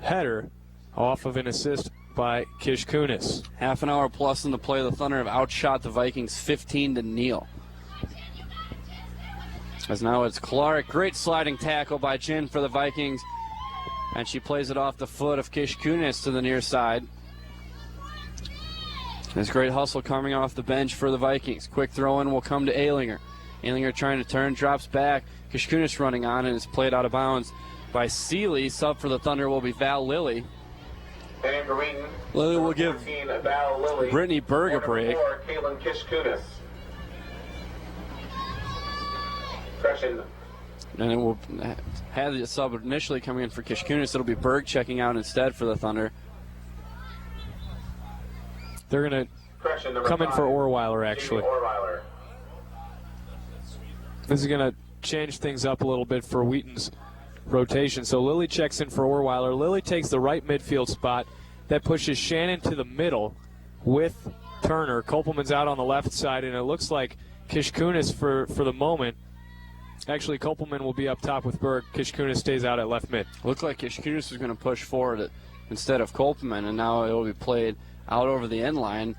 header off of an assist by Kishkunis. Half an hour plus in the play. The Thunder have outshot the Vikings 15-0. As now it's Clark. Great sliding tackle by Jin for the Vikings. And she plays it off the foot of Kishkunis to the near side. There's great hustle coming off the bench for the Vikings. Quick throw-in will come to Aylinger. Aylinger trying to turn, drops back. Kishkunis running on and is played out of bounds by Seeley. Sub for the Thunder will be Val Lilly. And for Wheaton, Lilly will give 14, Lilly. Brittany Berg a break. 4, Caitlin Kishkunis. Freshen. And it will have the sub initially coming in for Kishkunis. It'll be Berg checking out instead for the Thunder. They're going to come in for Orweiler, actually. Orweiler. This is going to change things up a little bit for Wheaton's rotation. So Lilly checks in for Orweiler. Lilly takes the right midfield spot. That pushes Shannon to the middle with Turner. Kopelman's out on the left side, and it looks like Kishkunis for the moment. Actually, Kopelman will be up top with Berg. Kishkunis stays out at left mid. Looked like Kishkunis was going to push forward instead of Kopelman, and now it will be played out over the end line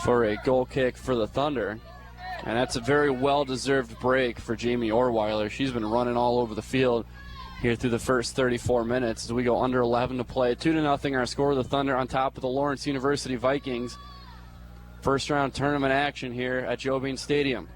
for a goal kick for the Thunder. And that's a very well-deserved break for Jamie Orweiler. She's been running all over the field here through the first 34 minutes as we go under 11 to play. 2-0 our score. The Thunder on top of the Lawrence University Vikings. First round tournament action here at Joe Bean Stadium.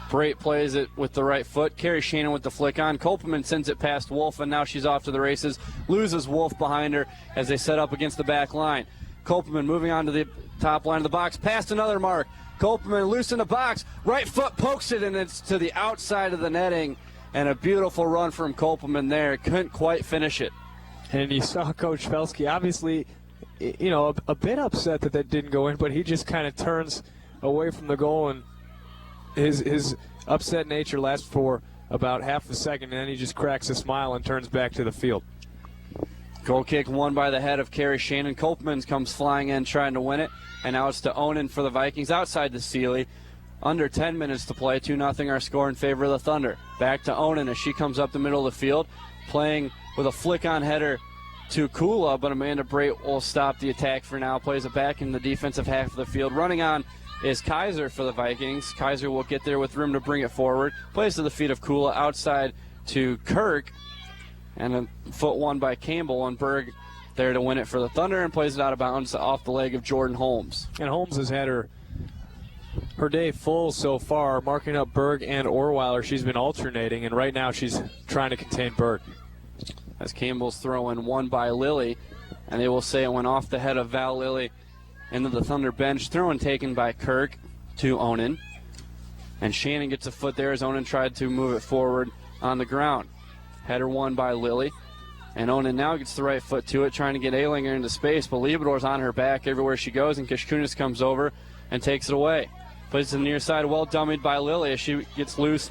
Brait plays it with the right foot. Carrie Shannon with the flick on. Kopelman sends it past Wolf, and now she's off to the races. Loses Wolf behind her as they set up against the back line. Kopelman moving on to the top line of the box. Past another mark. Kopelman loose in the box. Right foot pokes it, and it's to the outside of the netting. And a beautiful run from Kopelman there. Couldn't quite finish it. And you saw Coach Felsky, obviously, a bit upset that didn't go in, but he just kind of turns away from the goal, and his upset nature lasts for about half a second, and then he just cracks a smile and turns back to the field. Goal kick won by the head of Carrie Shannon. Kopelman comes flying in trying to win it, and now it's to Onan for the Vikings outside the Seeley. Under 10 minutes to play, 2-0 our score in favor of the Thunder. Back to Onan as she comes up the middle of the field, playing with a flick-on header to Kula, but Amanda Brait will stop the attack for now. Plays it back in the defensive half of the field. Running on is Kaiser for the Vikings. Kaiser will get there with room to bring it forward. Plays to the feet of Kula, outside to Kirk, and a foot won by Campbell, and Berg there to win it for the Thunder, and plays it out of bounds off the leg of Jordan Holmes. And Holmes has had her day full so far, marking up Berg and Orweiler. She's been alternating, and right now she's trying to contain Berg. As Campbell's throw-in won by Lilly, and they will say it went off the head of Val Lilly into the Thunder bench. Throw-in taken by Kirk to Onan. And Shannon gets a foot there as Onan tried to move it forward on the ground. Header won by Lilly. And Onan now gets the right foot to it, trying to get Aylinger into space, but Lieberdor's on her back everywhere she goes, and Kishkunis comes over and takes it away. Plays to the near side, well dummied by Lilly as she gets loose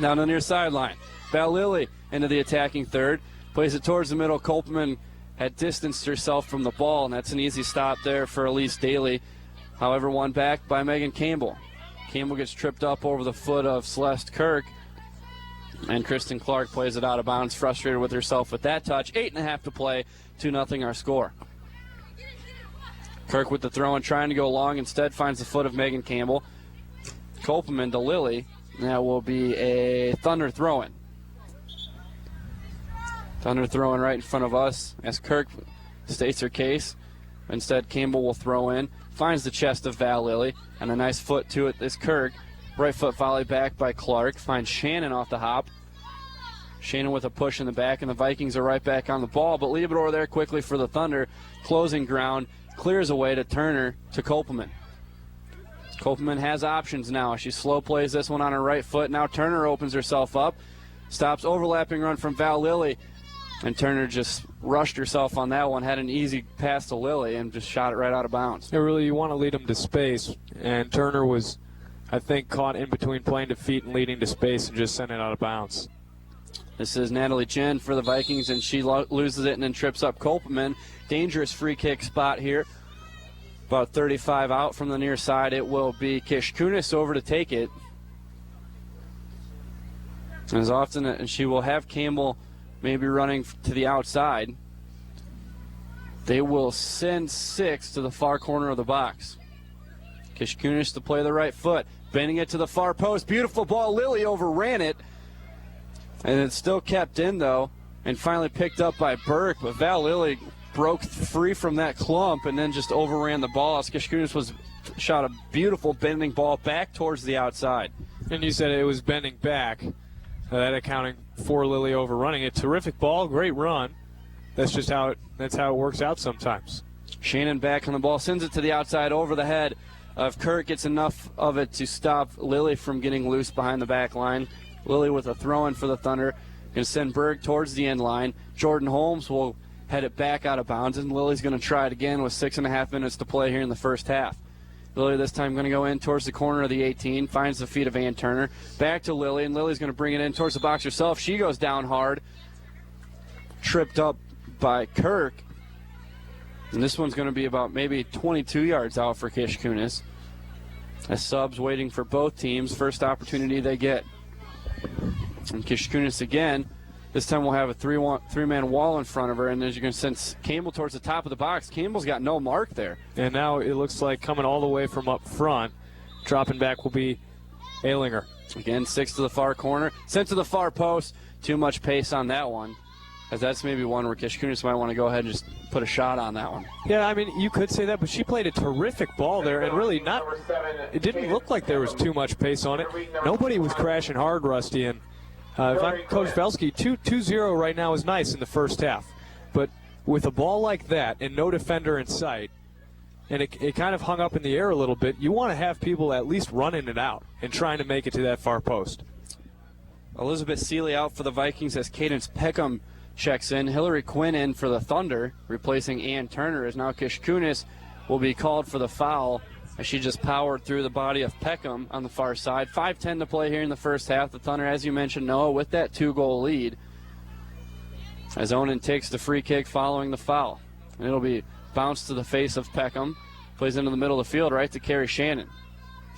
down the near sideline. Val Lilly into the attacking third. Plays it towards the middle. Kopelman had distanced herself from the ball, and that's an easy stop there for Elise Daly. However, won back by Megan Campbell. Campbell gets tripped up over the foot of Celeste Kirk, and Kristen Clark plays it out of bounds, frustrated with herself with that touch. 8.5 to play, 2-0 our score. Kirk with the throw and trying to go long. Instead finds the foot of Megan Campbell. Kopelman to Lily. That will be a Thunder throw-in. Thunder throwing right in front of us as Kirk states her case. Instead, Campbell will throw in. Finds the chest of Val Lilly. And a nice foot to it is Kirk. Right foot volley back by Clark. Finds Shannon off the hop. Shannon with a push in the back, and the Vikings are right back on the ball. But Liebedor there quickly for the Thunder. Closing ground. Clears away to Turner to Kopelman. Kopelman has options now. She slow plays this one on her right foot. Now Turner opens herself up. Stops overlapping run from Val Lilly. And Turner just rushed herself on that one. Had an easy pass to Lilly and just shot it right out of bounds. Yeah, really, you want to lead them to space. And Turner was, I think, caught in between playing to feet and leading to space and just sent it out of bounds. This is Natalie Jen for the Vikings, and she loses it and then trips up Kopelman. Dangerous free kick spot here. About 35 out from the near side. It will be Kish Kunis over to take it. As often, and she will have Campbell maybe running to the outside. They will send 6 to the far corner of the box. Kish Kunis to play the right foot. Bending it to the far post. Beautiful ball. Lilly overran it. And it's still kept in, though, and finally picked up by Burke. But Val Lilly broke free from that clump and then just overran the ball. Kish Kunis shot a beautiful bending ball back towards the outside. And you said it was bending back. That accounting for Lilly overrunning it. Terrific ball, great run. That's how it works out sometimes. Shannon back on the ball, sends it to the outside over the head of Kirk. Gets enough of it to stop Lilly from getting loose behind the back line. Lilly with a throw-in for the Thunder. Going to send Berg towards the end line. Jordan Holmes will head it back out of bounds, and Lilly's going to try it again with 6.5 minutes to play here in the first half. Lilly this time going to go in towards the corner of the 18, finds the feet of Ann Turner. Back to Lilly, and Lilly's going to bring it in towards the box herself. She goes down hard. Tripped up by Kirk. And this one's going to be about maybe 22 yards out for Kish Kunis. As subs waiting for both teams, first opportunity they get. And Kish Kunis again. This time we'll have a three-man wall in front of her, and as you're going to send Campbell towards the top of the box. Campbell's got no mark there. And now it looks like coming all the way from up front, dropping back will be Alinger. Again, 6 to the far corner. Sent to the far post. Too much pace on that one. As that's maybe one where Kish Kunis might want to go ahead and just put a shot on that one. Yeah, I mean, you could say that, but she played a terrific ball there, and really it didn't look like there was too much pace on it. Nobody was crashing hard, Rusty, and if I'm Coach Velsky, 2-0 right now is nice in the first half. But with a ball like that and no defender in sight, and it kind of hung up in the air a little bit, you want to have people at least running it out and trying to make it to that far post. Elizabeth Seeley out for the Vikings as Cadence Peckham checks in. Hillary Quinn in for the Thunder, replacing Ann Turner, as now Kish Kunis will be called for the foul as she just powered through the body of Peckham on the far side. 5:10 to play here in the first half. The Thunder, as you mentioned, Noah, with that 2-goal lead, as Onan takes the free kick following the foul. And it'll be bounced to the face of Peckham. Plays into the middle of the field right to Carrie Shannon.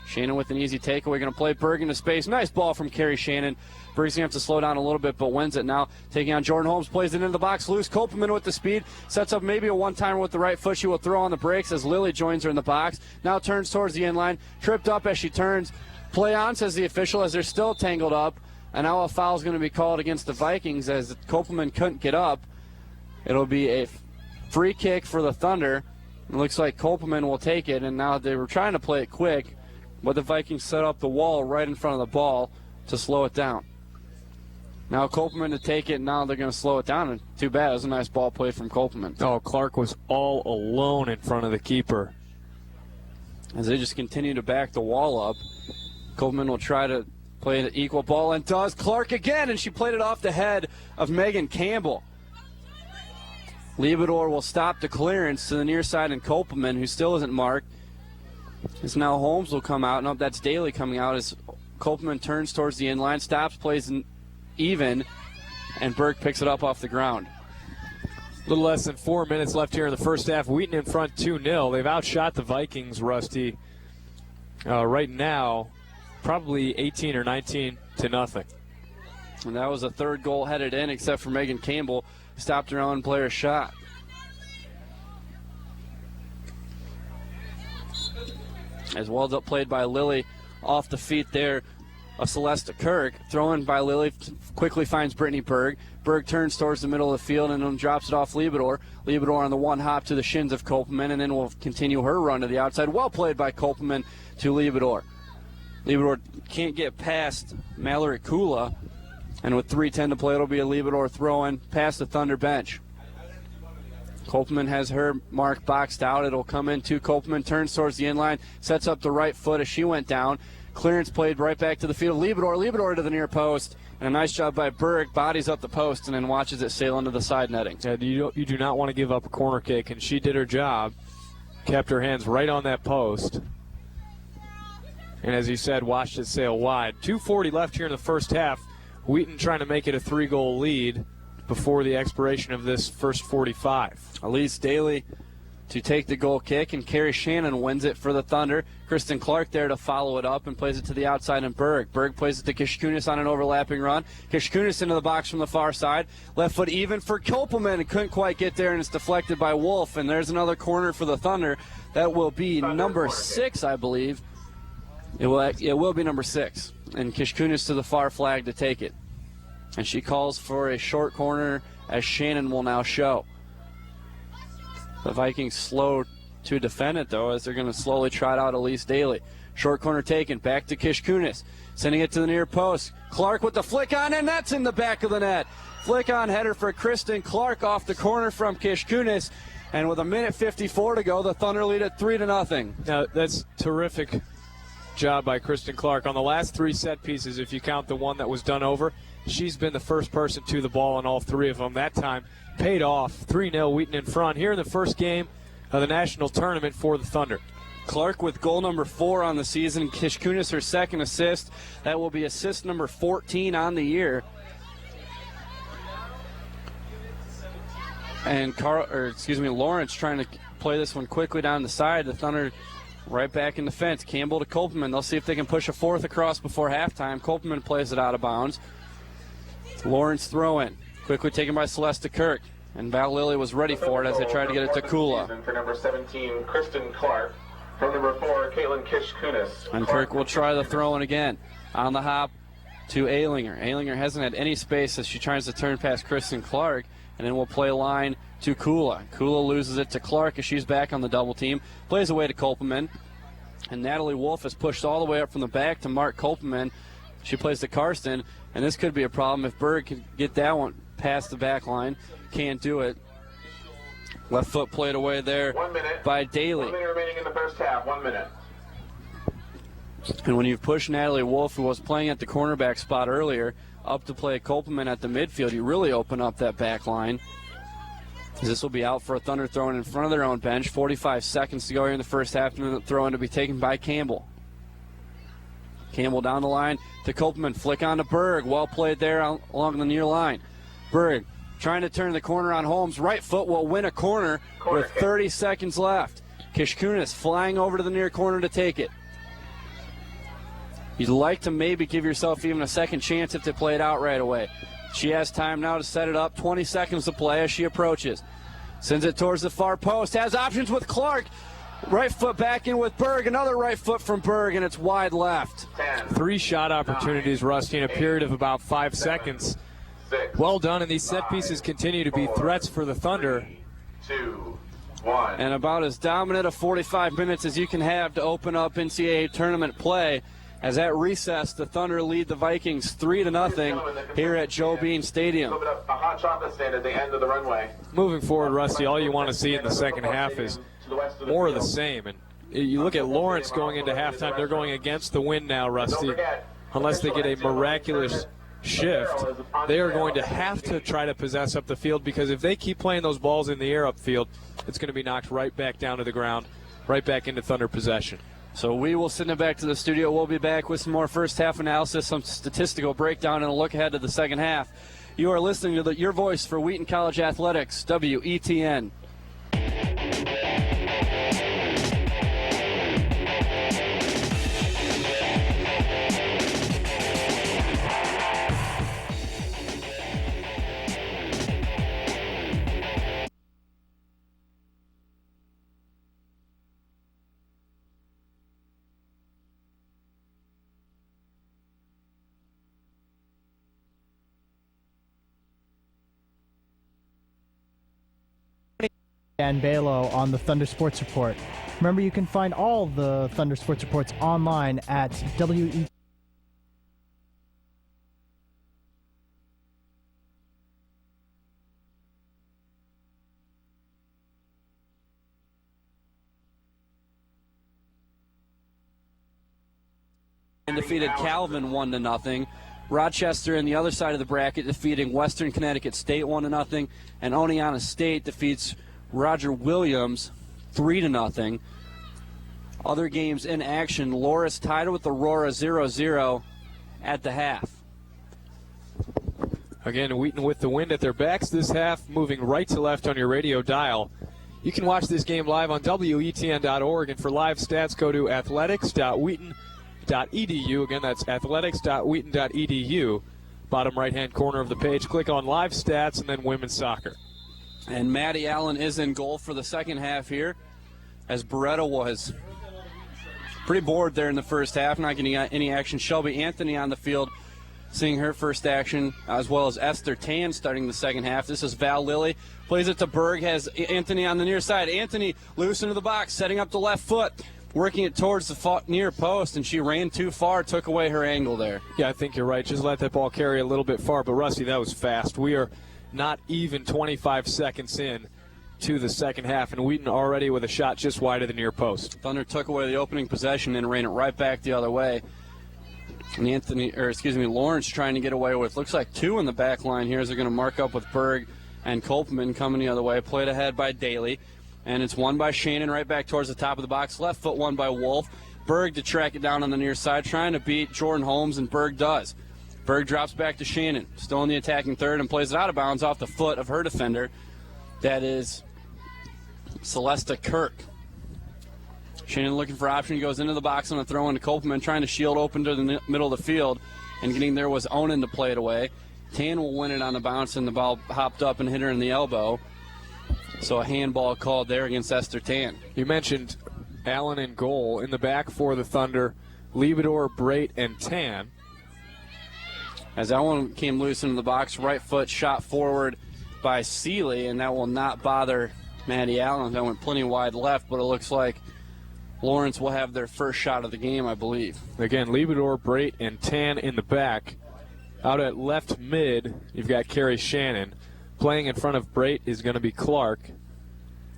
Shannon with an easy takeaway, going to play Berg into space. Nice ball from Carrie Shannon. Berg's going to have to slow down a little bit, but wins it now. Taking on Jordan Holmes, plays it into the box. Loose. Kopelman with the speed. Sets up maybe a one-timer with the right foot. She will throw on the brakes as Lilly joins her in the box. Now turns towards the end line. Tripped up as she turns. Play on, says the official, as they're still tangled up. And now a foul is going to be called against the Vikings as Kopelman couldn't get up. It'll be a free kick for the Thunder. It looks like Kopelman will take it, and now they were trying to play it quick, but the Vikings set up the wall right in front of the ball to slow it down. Now Kopelman to take it, and now they're going to slow it down, and too bad. It was a nice ball play from Kopelman. Oh, Clark was all alone in front of the keeper. As they just continue to back the wall up, Kopelman will try to play an equal ball, and does. Clark again, and she played it off the head of Megan Campbell. Liebedor will stop the clearance to the near side, and Kopelman, who still isn't marked, as now Holmes will come out. Nope, that's Daly coming out as Kopelman turns towards the inline, stops, plays even, and Burke picks it up off the ground. A little less than 4 minutes left here in the first half. Wheaton in front 2-0. They've outshot the Vikings, Rusty, right now, probably 18 or 19 to nothing. And that was a third goal headed in, except for Megan Campbell. Stopped her own player's shot. As well played by Lily off the feet there of Celesta Kirk. Thrown by Lily, quickly finds Brittany Berg. Berg turns towards the middle of the field and then drops it off Liebedor. Liebedor on the one hop to the shins of Kopelman, and then will continue her run to the outside. Well played by Kopelman to Liebedor. Liebedor can't get past Mallory Kula, and with 3:10 to play, it'll be a Liebedor throw-in past the Thunder bench. Kopelman has her mark boxed out. It'll come in to Kopelman, turns towards the inline, sets up the right foot as she went down. Clearance played right back to the field. Liebedor to the near post, and a nice job by Berg. Bodies up the post and then watches it sail into the side netting. Yeah, you do not want to give up a corner kick, and she did her job. Kept her hands right on that post. And as you said, watched it sail wide. 2:40 left here in the first half. Wheaton trying to make it a 3-goal lead before the expiration of this first 45. Elise Daly to take the goal kick, and Carrie Shannon wins it for the Thunder. Kristen Clark there to follow it up and plays it to the outside in Berg. Berg plays it to Kishkunis on an overlapping run. Kishkunis into the box from the far side. Left foot even for Kopelman, and couldn't quite get there, and it's deflected by Wolf. And there's another corner for the Thunder. That will be number 6, I believe. It will be number 6. And Kishkunis to the far flag to take it. And she calls for a short corner, as Shannon will now show. The Vikings slow to defend it, though, as they're going to slowly trot out Elise Daly. Short corner taken, back to Kishkunis. Sending it to the near post. Clark with the flick on, and that's in the back of the net. Flick on header for Kristen Clark off the corner from Kishkunis. And with 1:54 to go, the Thunder lead at 3-0. Now, that's terrific job by Kristen Clark. On the last 3 set pieces, if you count the one that was done over, she's been the first person to the ball in all 3 of them. That time paid off. 3-0 Wheaton in front here in the first game of the national tournament for the Thunder. Clark with goal number 4 on the season. Kishkunis her second assist. That will be assist number 14 on the year. And Lawrence trying to play this one quickly down the side. The Thunder right back in the fence. Campbell to Kopelman. They'll see if they can push a 4th across before halftime. Kopelman plays it out of bounds. Lawrence throw in. Quickly taken by Celesta Kirk. And Val Lilly was ready for it as they tried to get it to Kula. For number 17, Kristen Clark. From number 4, Caitlin Kishkunis. And Kirk will try the throw in again. On the hop to Aylinger. Aylinger hasn't had any space as she tries to turn past Kristen Clark. And then we'll play line to Kula. Kula loses it to Clark as she's back on the double team. Plays away to Kopelman. And Natalie Wolf is pushed all the way up from the back to Mark Kopelman. She plays to Karsten. And this could be a problem if Berg can get that one past the back line. Can't do it. Left foot played away there 1 minute. by Daly. 1 minute remaining in the first half. 1 minute. And when you've pushed Natalie Wolf, who was playing at the cornerback spot earlier, up to play Kopelman at the midfield, you really open up that back line. This will be out for a Thunder throw in front of their own bench. 45 seconds to go here in the first half, and the throw-in to be taken by Campbell. Campbell down the line to Kopelman. Flick on to Berg. Well played there along the near line. Berg trying to turn the corner on Holmes. Right foot will win a corner with 30 seconds left. Kishkunis flying over to the near corner to take it. You'd like to maybe give yourself even a second chance if they play it out right away. She has time now to set it up. 20 seconds to play as she approaches. Sends it towards the far post. Has options with Clark. Right foot back in with Berg. Another right foot from Berg, and it's wide left. 10, 3 shot opportunities, Rusty, in a period of about 5 seconds. 6, Well done, and these set pieces continue to be threats for the Thunder. 2, 1. And about as dominant of 45 minutes as you can have to open up NCAA tournament play. As at recess, the Thunder lead the Vikings 3-0 here at Joe Bean Stadium. Open up a hot chocolate stand at the end of the runway. Moving forward, Rusty, all you want to see in the second half is more of the same. And you look at Lawrence going into halftime, they're going against the wind now, Rusty. Unless they get a miraculous shift, they are going to have to try to possess up the field, because if they keep playing those balls in the air upfield, it's going to be knocked right back down to the ground, right back into Thunder possession. So we will send it back to the studio. We'll be back with some more first half analysis, some statistical breakdown, and a look ahead to the second half. You are listening to your voice for Wheaton College Athletics, WETN. Dan Balo on the Thunder Sports Report. Remember, you can find all the Thunder Sports Reports online at WE. And defeated Calvin 1-0. Rochester on the other side of the bracket defeating Western Connecticut State 1-0, and Oneonta State defeats Roger Williams 3-0. Other games in action: Loris tied with Aurora 0-0 at the half. Again, Wheaton with the wind at their backs this half, moving right to left on your radio dial. You can watch this game live on WETN.org, and for live stats, go to athletics.wheaton.edu. Again, that's athletics.wheaton.edu. Bottom right-hand corner of the page, click on live stats and then women's soccer. And Maddie Allen is in goal for the second half here, as Beretta was pretty bored there in the first half, not getting any action. Shelby Anthony on the field, seeing her first action, as well as Esther Tan starting the second half. This is Val Lilly, plays it to Berg, has Anthony on the near side. Anthony loose into the box, setting up the left foot, working it towards the near post, and she ran too far, took away her angle there. Yeah, I think you're right. Just let that ball carry a little bit far. But, Rusty, that was fast. We are not even 25 seconds in to the second half, and Wheaton already with a shot just wide of the near post. Thunder took away the opening possession and ran it right back the other way. And Lawrence trying to get away with, looks like two in the back line here as they're going to mark up with Berg and Kolpman coming the other way. Played ahead by Daly. And it's won by Shannon right back towards the top of the box. Left foot won by Wolf. Berg to track it down on the near side, trying to beat Jordan Holmes, and Berg does. Berg drops back to Shannon, still in the attacking third, and plays it out of bounds off the foot of her defender. That is Celesta Kirk. Shannon looking for option, goes into the box on a throw into Kolpman, trying to shield open to the middle of the field, and getting there was Onan to play it away. Tan will win it on the bounce, and the ball hopped up and hit her in the elbow. So a handball called there against Esther Tan. You mentioned Allen in goal. In the back for the Thunder, Liebedor, Brait, and Tan. As that one came loose into the box, right foot shot forward by Seeley, and that will not bother Maddie Allen. That went plenty wide left, but it looks like Lawrence will have their first shot of the game, I believe. Again, Liebedor, Brait, and Tan in the back. Out at left mid, you've got Carrie Shannon. Playing in front of Brait is going to be Clark.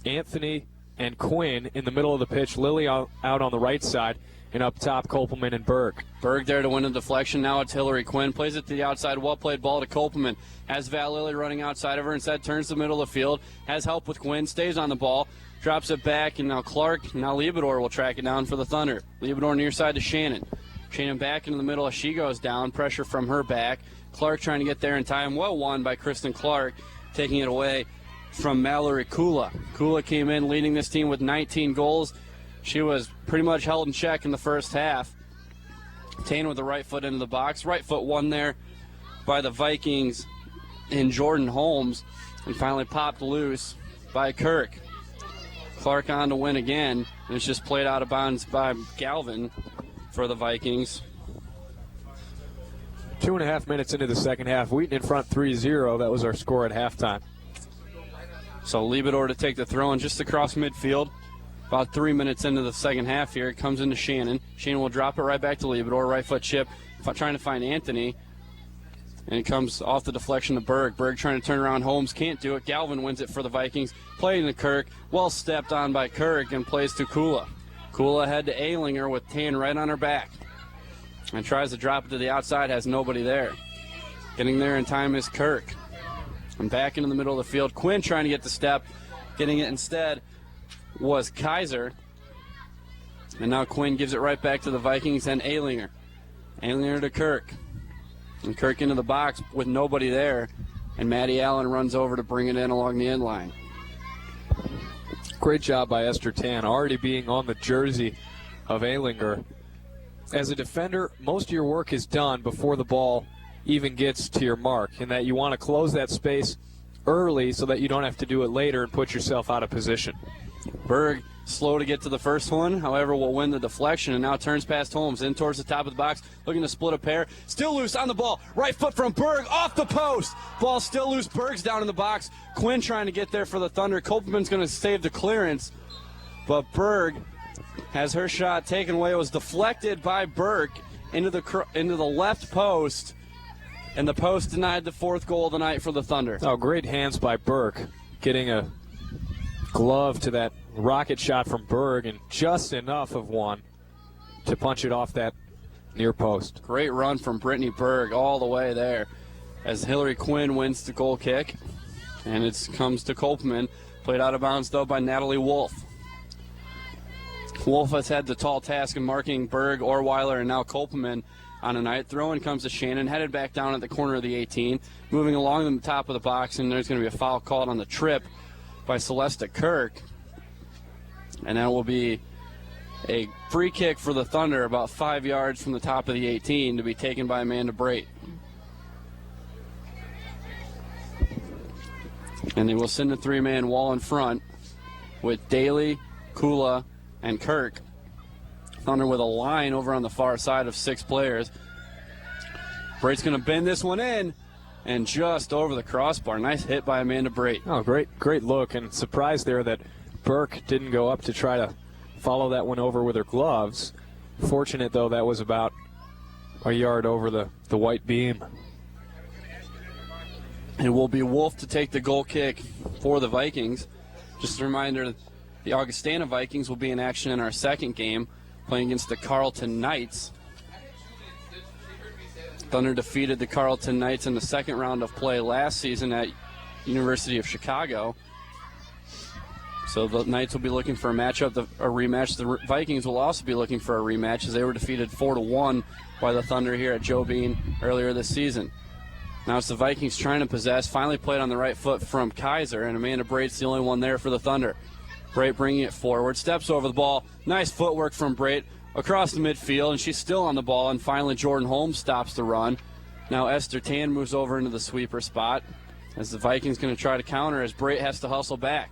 Anthony and Quinn in the middle of the pitch. Lilly out on the right side. And up top, Kolpman and Berg. Berg there to win the deflection. Now it's Hillary Quinn. Plays it to the outside. Well-played ball to Kolpman. Has Val Lilly running outside of her. Instead turns the middle of the field. Has help with Quinn. Stays on the ball. Drops it back. And now Clark, now Liebedor will track it down for the Thunder. Liebedor near side to Shannon. Shannon back into the middle as she goes down. Pressure from her back. Clark trying to get there in time. Well won by Kristen Clark, taking it away from Mallory Kula. Kula came in leading this team with 19 goals. She was pretty much held in check in the first half. Tan with the right foot into the box. Right foot won there by the Vikings in Jordan Holmes, and finally popped loose by Kirk. Clark on to win again, and it's just played out of bounds by Galvin for the Vikings. 2.5 minutes into the second half. Wheaton in front 3-0. That was our score at halftime. So Liebedor to take the throw in just across midfield. About 3 minutes into the second half here. It comes into Shannon. Shannon will drop it right back to Liebedor. Right foot chip, trying to find Anthony. And it comes off the deflection to Berg. Berg trying to turn around. Holmes can't do it. Galvin wins it for the Vikings. Playing to Kirk. Well stepped on by Kirk and plays to Kula. Kula ahead to Alinger with Tan right on her back. And tries to drop it to the outside. Has nobody there. Getting there in time is Kirk. And back into the middle of the field. Quinn trying to get the step. Getting it instead was Kaiser. And now Quinn gives it right back to the Vikings and Alinger. Alinger to Kirk. And Kirk into the box with nobody there. And Maddie Allen runs over to bring it in along the end line. Great job by Esther Tan, already being on the jersey of Alinger. As a defender, most of your work is done before the ball even gets to your mark, in that you want to close that space early so that you don't have to do it later and put yourself out of position. Berg slow to get to the first one, however, will win the deflection and now turns past Holmes in towards the top of the box, looking to split a pair. Still loose on the ball. Right foot from Berg off the post. Ball still loose. Berg's down in the box. Quinn trying to get there for the Thunder. Kopelman's going to save the clearance, but Berg has her shot taken away. It was deflected by Berg into the left post, and the post denied the fourth goal of the night for the Thunder. Oh, great hands by Burke, getting a glove to that rocket shot from Berg, and just enough of one to punch it off that near post. Great run from Brittany Berg all the way there as Hillary Quinn wins the goal kick, and it comes to Kopelman. Played out of bounds, though, by Natalie Wolf. Wolf has had the tall task of marking Berg, Orweiler, and now Kopelman on a night. Throw-in comes to Shannon, headed back down at the corner of the 18, moving along the top of the box, and there's going to be a foul called on the trip by Celesta Kirk. And that will be a free kick for the Thunder about 5 yards from the top of the 18 to be taken by Amanda Brate. And they will send a three-man wall in front with Daly, Kula, and Kirk. Thunder with a line over on the far side of 6 players. Brate's going to bend this one in, and just over the crossbar. Nice hit by Amanda Brate. Oh, great look, and surprised there that Burke didn't go up to try to follow that one over with her gloves. Fortunate, though, that was about a yard over the white beam. It will be Wolf to take the goal kick for the Vikings. Just a reminder, the Augustana Vikings will be in action in our second game, playing against the Carleton Knights. Thunder defeated the Carleton Knights in the second round of play last season at University of Chicago. So the Knights will be looking for a rematch. The Vikings will also be looking for a rematch as they were defeated 4-1 by the Thunder here at Joe Bean earlier this season. Now it's the Vikings trying to possess. Finally played on the right foot from Kaiser, and Amanda Brate's the only one there for the Thunder. Brate bringing it forward, steps over the ball. Nice footwork from Brate across the midfield, and she's still on the ball, and finally Jordan Holmes stops the run. Now Esther Tan moves over into the sweeper spot as the Vikings going to try to counter as Brate has to hustle back.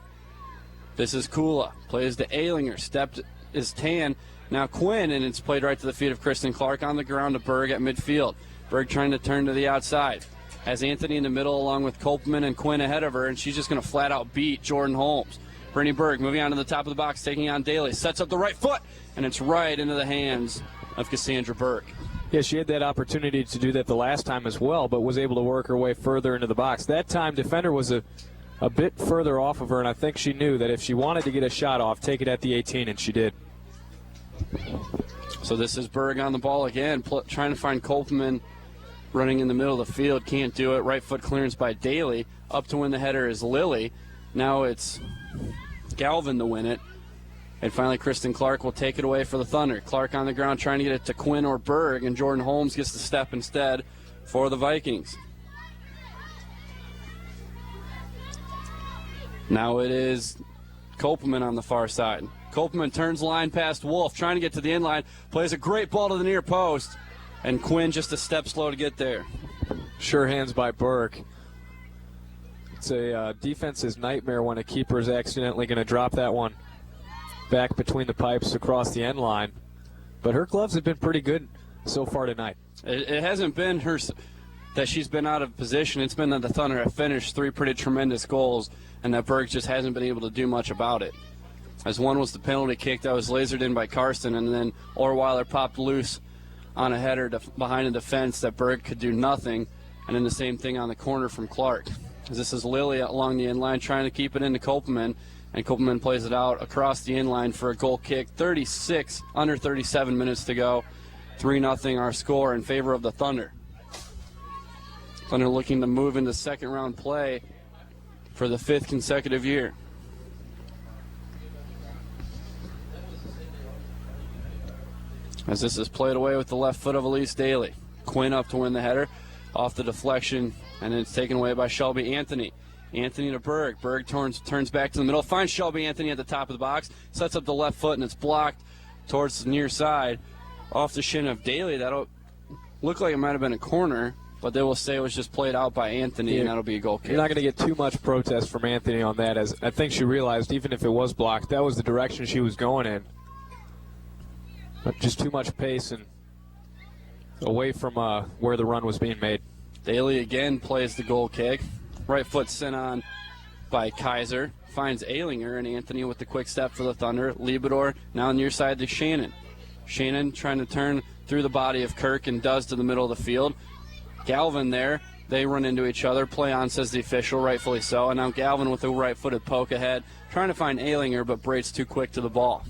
This is Kula, plays to Aylinger, stepped is Tan. Now Quinn, and it's played right to the feet of Kristen Clark on the ground to Berg at midfield. Berg trying to turn to the outside. Has Anthony in the middle along with Kopelman and Quinn ahead of her, and she's just going to flat out beat Jordan Holmes. Brittany Berg moving on to the top of the box, taking on Daly. Sets up the right foot, and it's right into the hands of Cassandra Burke. Yeah, she had that opportunity to do that the last time as well, but was able to work her way further into the box. That time, defender was a bit further off of her, and I think she knew that if she wanted to get a shot off, take it at the 18, and she did. So this is Berg on the ball again, trying to find Kopelman running in the middle of the field. Can't do it. Right foot clearance by Daly. Up to win the header is Lilly. Now it's Galvin to win it. And finally, Kristen Clark will take it away for the Thunder. Clark on the ground trying to get it to Quinn or Berg, and Jordan Holmes gets the step instead for the Vikings. Now it is Kopelman on the far side. Kopelman turns line past Wolf, trying to get to the end line, plays a great ball to the near post, and Quinn just a step slow to get there. Sure hands by Burke. It's a defense's nightmare when a keeper is accidentally going to drop that one back between the pipes across the end line. But her gloves have been pretty good so far tonight. It hasn't been her that she's been out of position. It's been that the Thunder have finished 3 pretty tremendous goals, and that Berg just hasn't been able to do much about it. As one was the penalty kick that was lasered in by Karsten, and then Orweiler popped loose on a header behind a defense that Berg could do nothing, and then the same thing on the corner from Clark. This is Lilly along the end line trying to keep it into Kopelman, and Kopelman plays it out across the end line for a goal kick. Under 37 minutes to go. 3-0 our score in favor of the Thunder. Thunder looking to move into second round play for the 5th consecutive year. As this is played away with the left foot of Elise Daly. Quinn up to win the header off the deflection, and it's taken away by Shelby Anthony. Anthony to Berg. Berg turns back to the middle, finds Shelby Anthony at the top of the box, sets up the left foot, and it's blocked towards the near side off the shin of Daly. That'll look like it might have been a corner, but they will say it was just played out by Anthony, and that'll be a goal kick. You're not going to get too much protest from Anthony on that, as I think she realized even if it was blocked, that was the direction she was going in. But just too much pace and away from where the run was being made. Daly again plays the goal kick. Right foot sent on by Kaiser. Finds Alinger, and Anthony with the quick step for the Thunder. Liebedor now near side to Shannon. Shannon trying to turn through the body of Kirk and does to the middle of the field. Galvin there. They run into each other. Play on, says the official, rightfully so. And now Galvin with a right-footed poke ahead, trying to find Alinger, but Braid's too quick to the ball.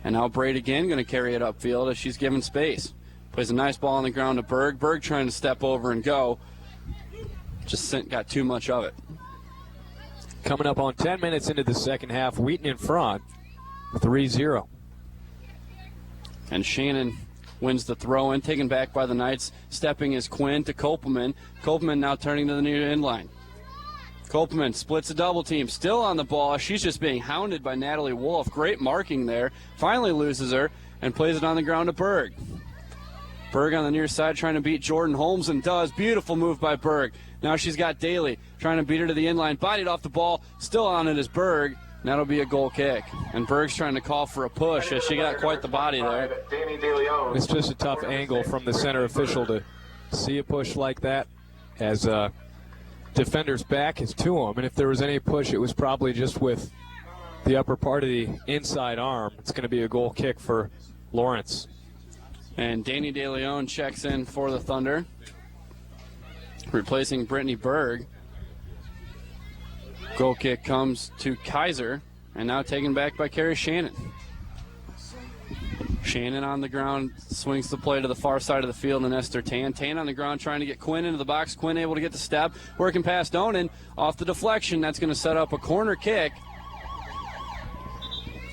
And now Braid again going to carry it upfield as she's given space. Plays a nice ball on the ground to Berg. Berg trying to step over and go. Just got too much of it. Coming up on 10 minutes into the second half, Wheaton in front, 3-0. And Shannon wins the throw-in, taken back by the Knights. Stepping is Quinn to Kopelman. Kopelman now turning to the near end line. Kopelman splits a double team, still on the ball. She's just being hounded by Natalie Wolf. Great marking there. Finally loses her and plays it on the ground to Berg. Berg on the near side trying to beat Jordan Holmes, and does. Beautiful move by Berg. Now she's got Daly trying to beat her to the inline. Bodied off the ball. Still on it is Berg. And that'll be a goal kick. And Berg's trying to call for a push as she got quite the body there. It's just a tough angle from the center official to see a push like that as defender's back is to him. And if there was any push, it was probably just with the upper part of the inside arm. It's going to be a goal kick for Lawrence. And Danny De Leon checks in for the Thunder, replacing Brittany Berg. Goal kick comes to Kaiser, and now taken back by Carrie Shannon. Shannon on the ground, swings the play to the far side of the field, and Esther Tan. Tan on the ground trying to get Quinn into the box. Quinn able to get the step, working past Onan. Off the deflection, that's going to set up a corner kick.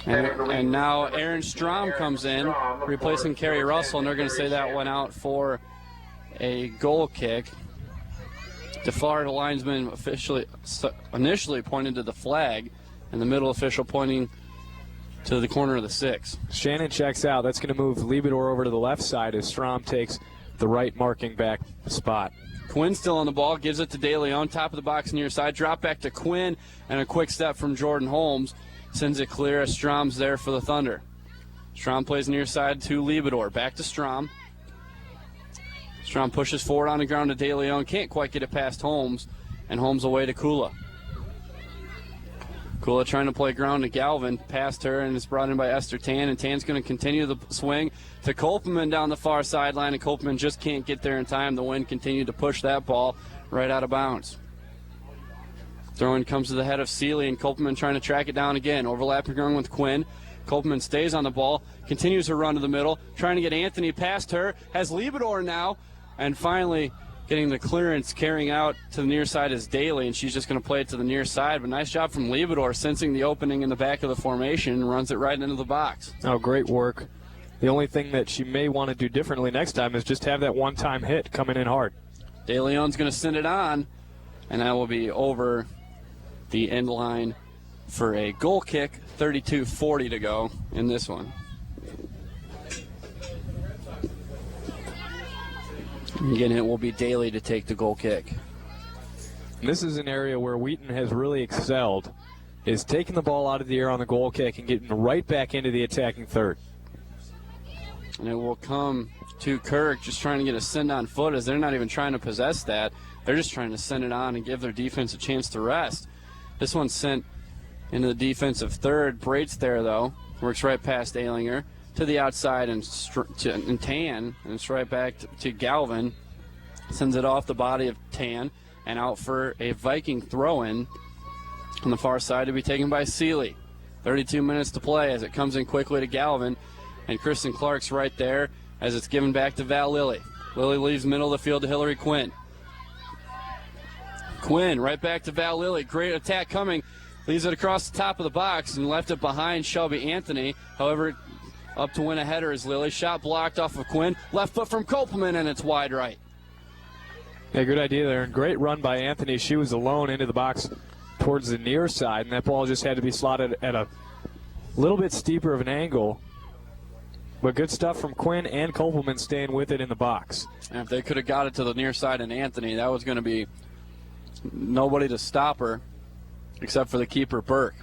And now Aaron Strom comes in, replacing Carrie Russell, and they're going to say that went out for a goal kick. The Florida linesman initially pointed to the flag, and the middle official pointing to the corner of the 6. Shannon checks out. That's going to move Liebedor over to the left side as Strom takes the right marking back spot. Quinn still on the ball, gives it to De Leon, top of the box near side. Drop back to Quinn, and a quick step from Jordan Holmes sends it clear as Strom's there for the Thunder. Strom plays near side to Liebedor. Back to Strom. Strom pushes forward on the ground to De Leon. Can't quite get it past Holmes, and Holmes away to Kula. Kula trying to play ground to Galvin. Past her, and it's brought in by Esther Tan, and Tan's going to continue the swing to Kopelman down the far sideline, and Kopelman just can't get there in time. The wind continued to push that ball right out of bounds. Throw-in comes to the head of Seeley, and Kopelman trying to track it down again. Overlapping run with Quinn. Kopelman stays on the ball, continues her run to the middle, trying to get Anthony past her. Has Liebedor now, and finally getting the clearance, carrying out to the near side is Daly, and she's just going to play it to the near side. But nice job from Liebedor, sensing the opening in the back of the formation, and runs it right into the box. Oh, great work. The only thing that she may want to do differently next time is just have that one-time hit coming in hard. De Leon's going to send it on, and that will be over the end line for a goal kick. 32:40 to go in this one. Again, it will be Daly to take the goal kick. This is an area where Wheaton has really excelled, is taking the ball out of the air on the goal kick and getting right back into the attacking third. And it will come to Kirk, just trying to get a send on foot, as they're not even trying to possess that. They're just trying to send it on and give their defense a chance to rest. This one's sent into the defensive third. Brait's there, though. Works right past Alinger to the outside and Tan, and it's right back to Galvin. Sends it off the body of Tan and out for a Viking throw-in on the far side to be taken by Seeley. 32 minutes to play as it comes in quickly to Galvin, and Kristen Clark's right there as it's given back to Val Lilly. Lilly leaves middle of the field to Hillary Quinn. Quinn right back to Val Lilly. Great attack coming. Leaves it across the top of the box and left it behind Shelby Anthony. However, up to win a header is Lilly. Shot blocked off of Quinn. Left foot from Kopelman, and it's wide right. Yeah, good idea there, and great run by Anthony. She was alone into the box towards the near side, and that ball just had to be slotted at a little bit steeper of an angle. But good stuff from Quinn and Kopelman staying with it in the box. And if they could have got it to the near side and Anthony, that was going to be nobody to stop her except for the keeper, Burke.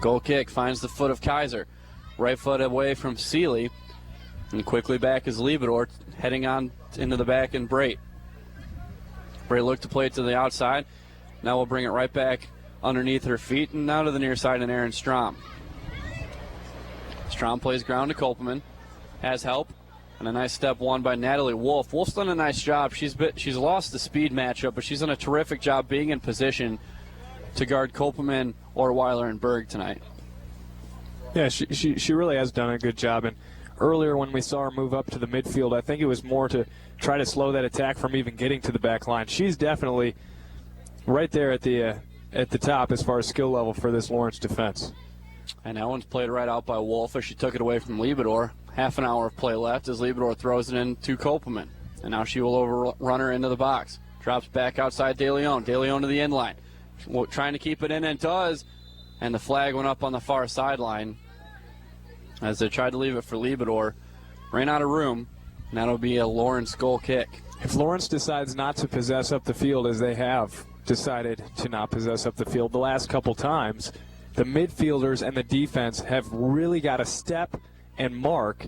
Goal kick finds the foot of Kaiser. Right foot away from Seeley. And quickly back is Liebedor, heading on into the back and Brait. Brait looked to play it to the outside. Now we'll bring it right back underneath her feet and now to the near side and Aaron Strom. Strom plays ground to Kopelman. Has help. And a nice step won by Natalie Wolf. Wolf's done a nice job. She's lost the speed matchup, but she's done a terrific job being in position to guard Kopelman, Orweiler, and Berg tonight. Yeah, she really has done a good job. And earlier when we saw her move up to the midfield, I think it was more to try to slow that attack from even getting to the back line. She's definitely right there at the top as far as skill level for this Lawrence defense. And that one's played right out by Wolf as she took it away from Liebedor. Half an hour of play left as Liebedor throws it in to Kopelman. And now she will overrun her into the box. Drops back outside De Leon. De Leon to the end line. Trying to keep it in and does. And the flag went up on the far sideline as they tried to leave it for Liebedor. Ran out of room. And that'll be a Lawrence goal kick. If Lawrence decides not to possess up the field, as they have decided to not possess up the field the last couple times, the midfielders and the defense have really got to step and mark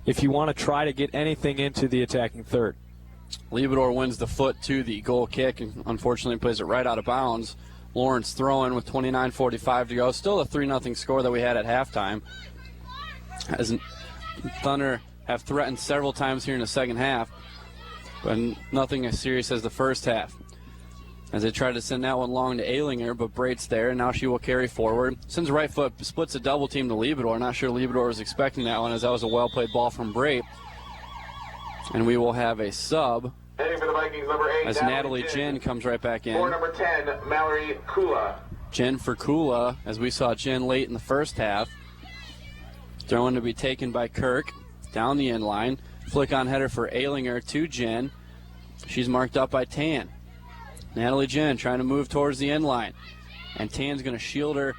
if you want to try to get anything into the attacking third. Liebedor wins the foot to the goal kick and unfortunately plays it right out of bounds. Lawrence throwing with 29:45 to go. Still a 3-0 score that we had at halftime. As Thunder have threatened several times here in the second half, but nothing as serious as the first half. As they try to send that one long to Alinger, but Brait's there, and now she will carry forward. Sends right foot, splits a double team to Liebedor. Not sure Liebedor was expecting that one, as that was a well-played ball from Brait. And we will have a sub Heading for the Vikings, number 8, as Natalie Jin comes right back in. For number 10, Mallory Kula. Jin for Kula, as we saw Jin late in the first half. Throwing to be taken by Kirk down the end line. Flick on header for Alinger to Jin. She's marked up by Tan. Natalie Jin trying to move towards the end line. And Tan's going to shield her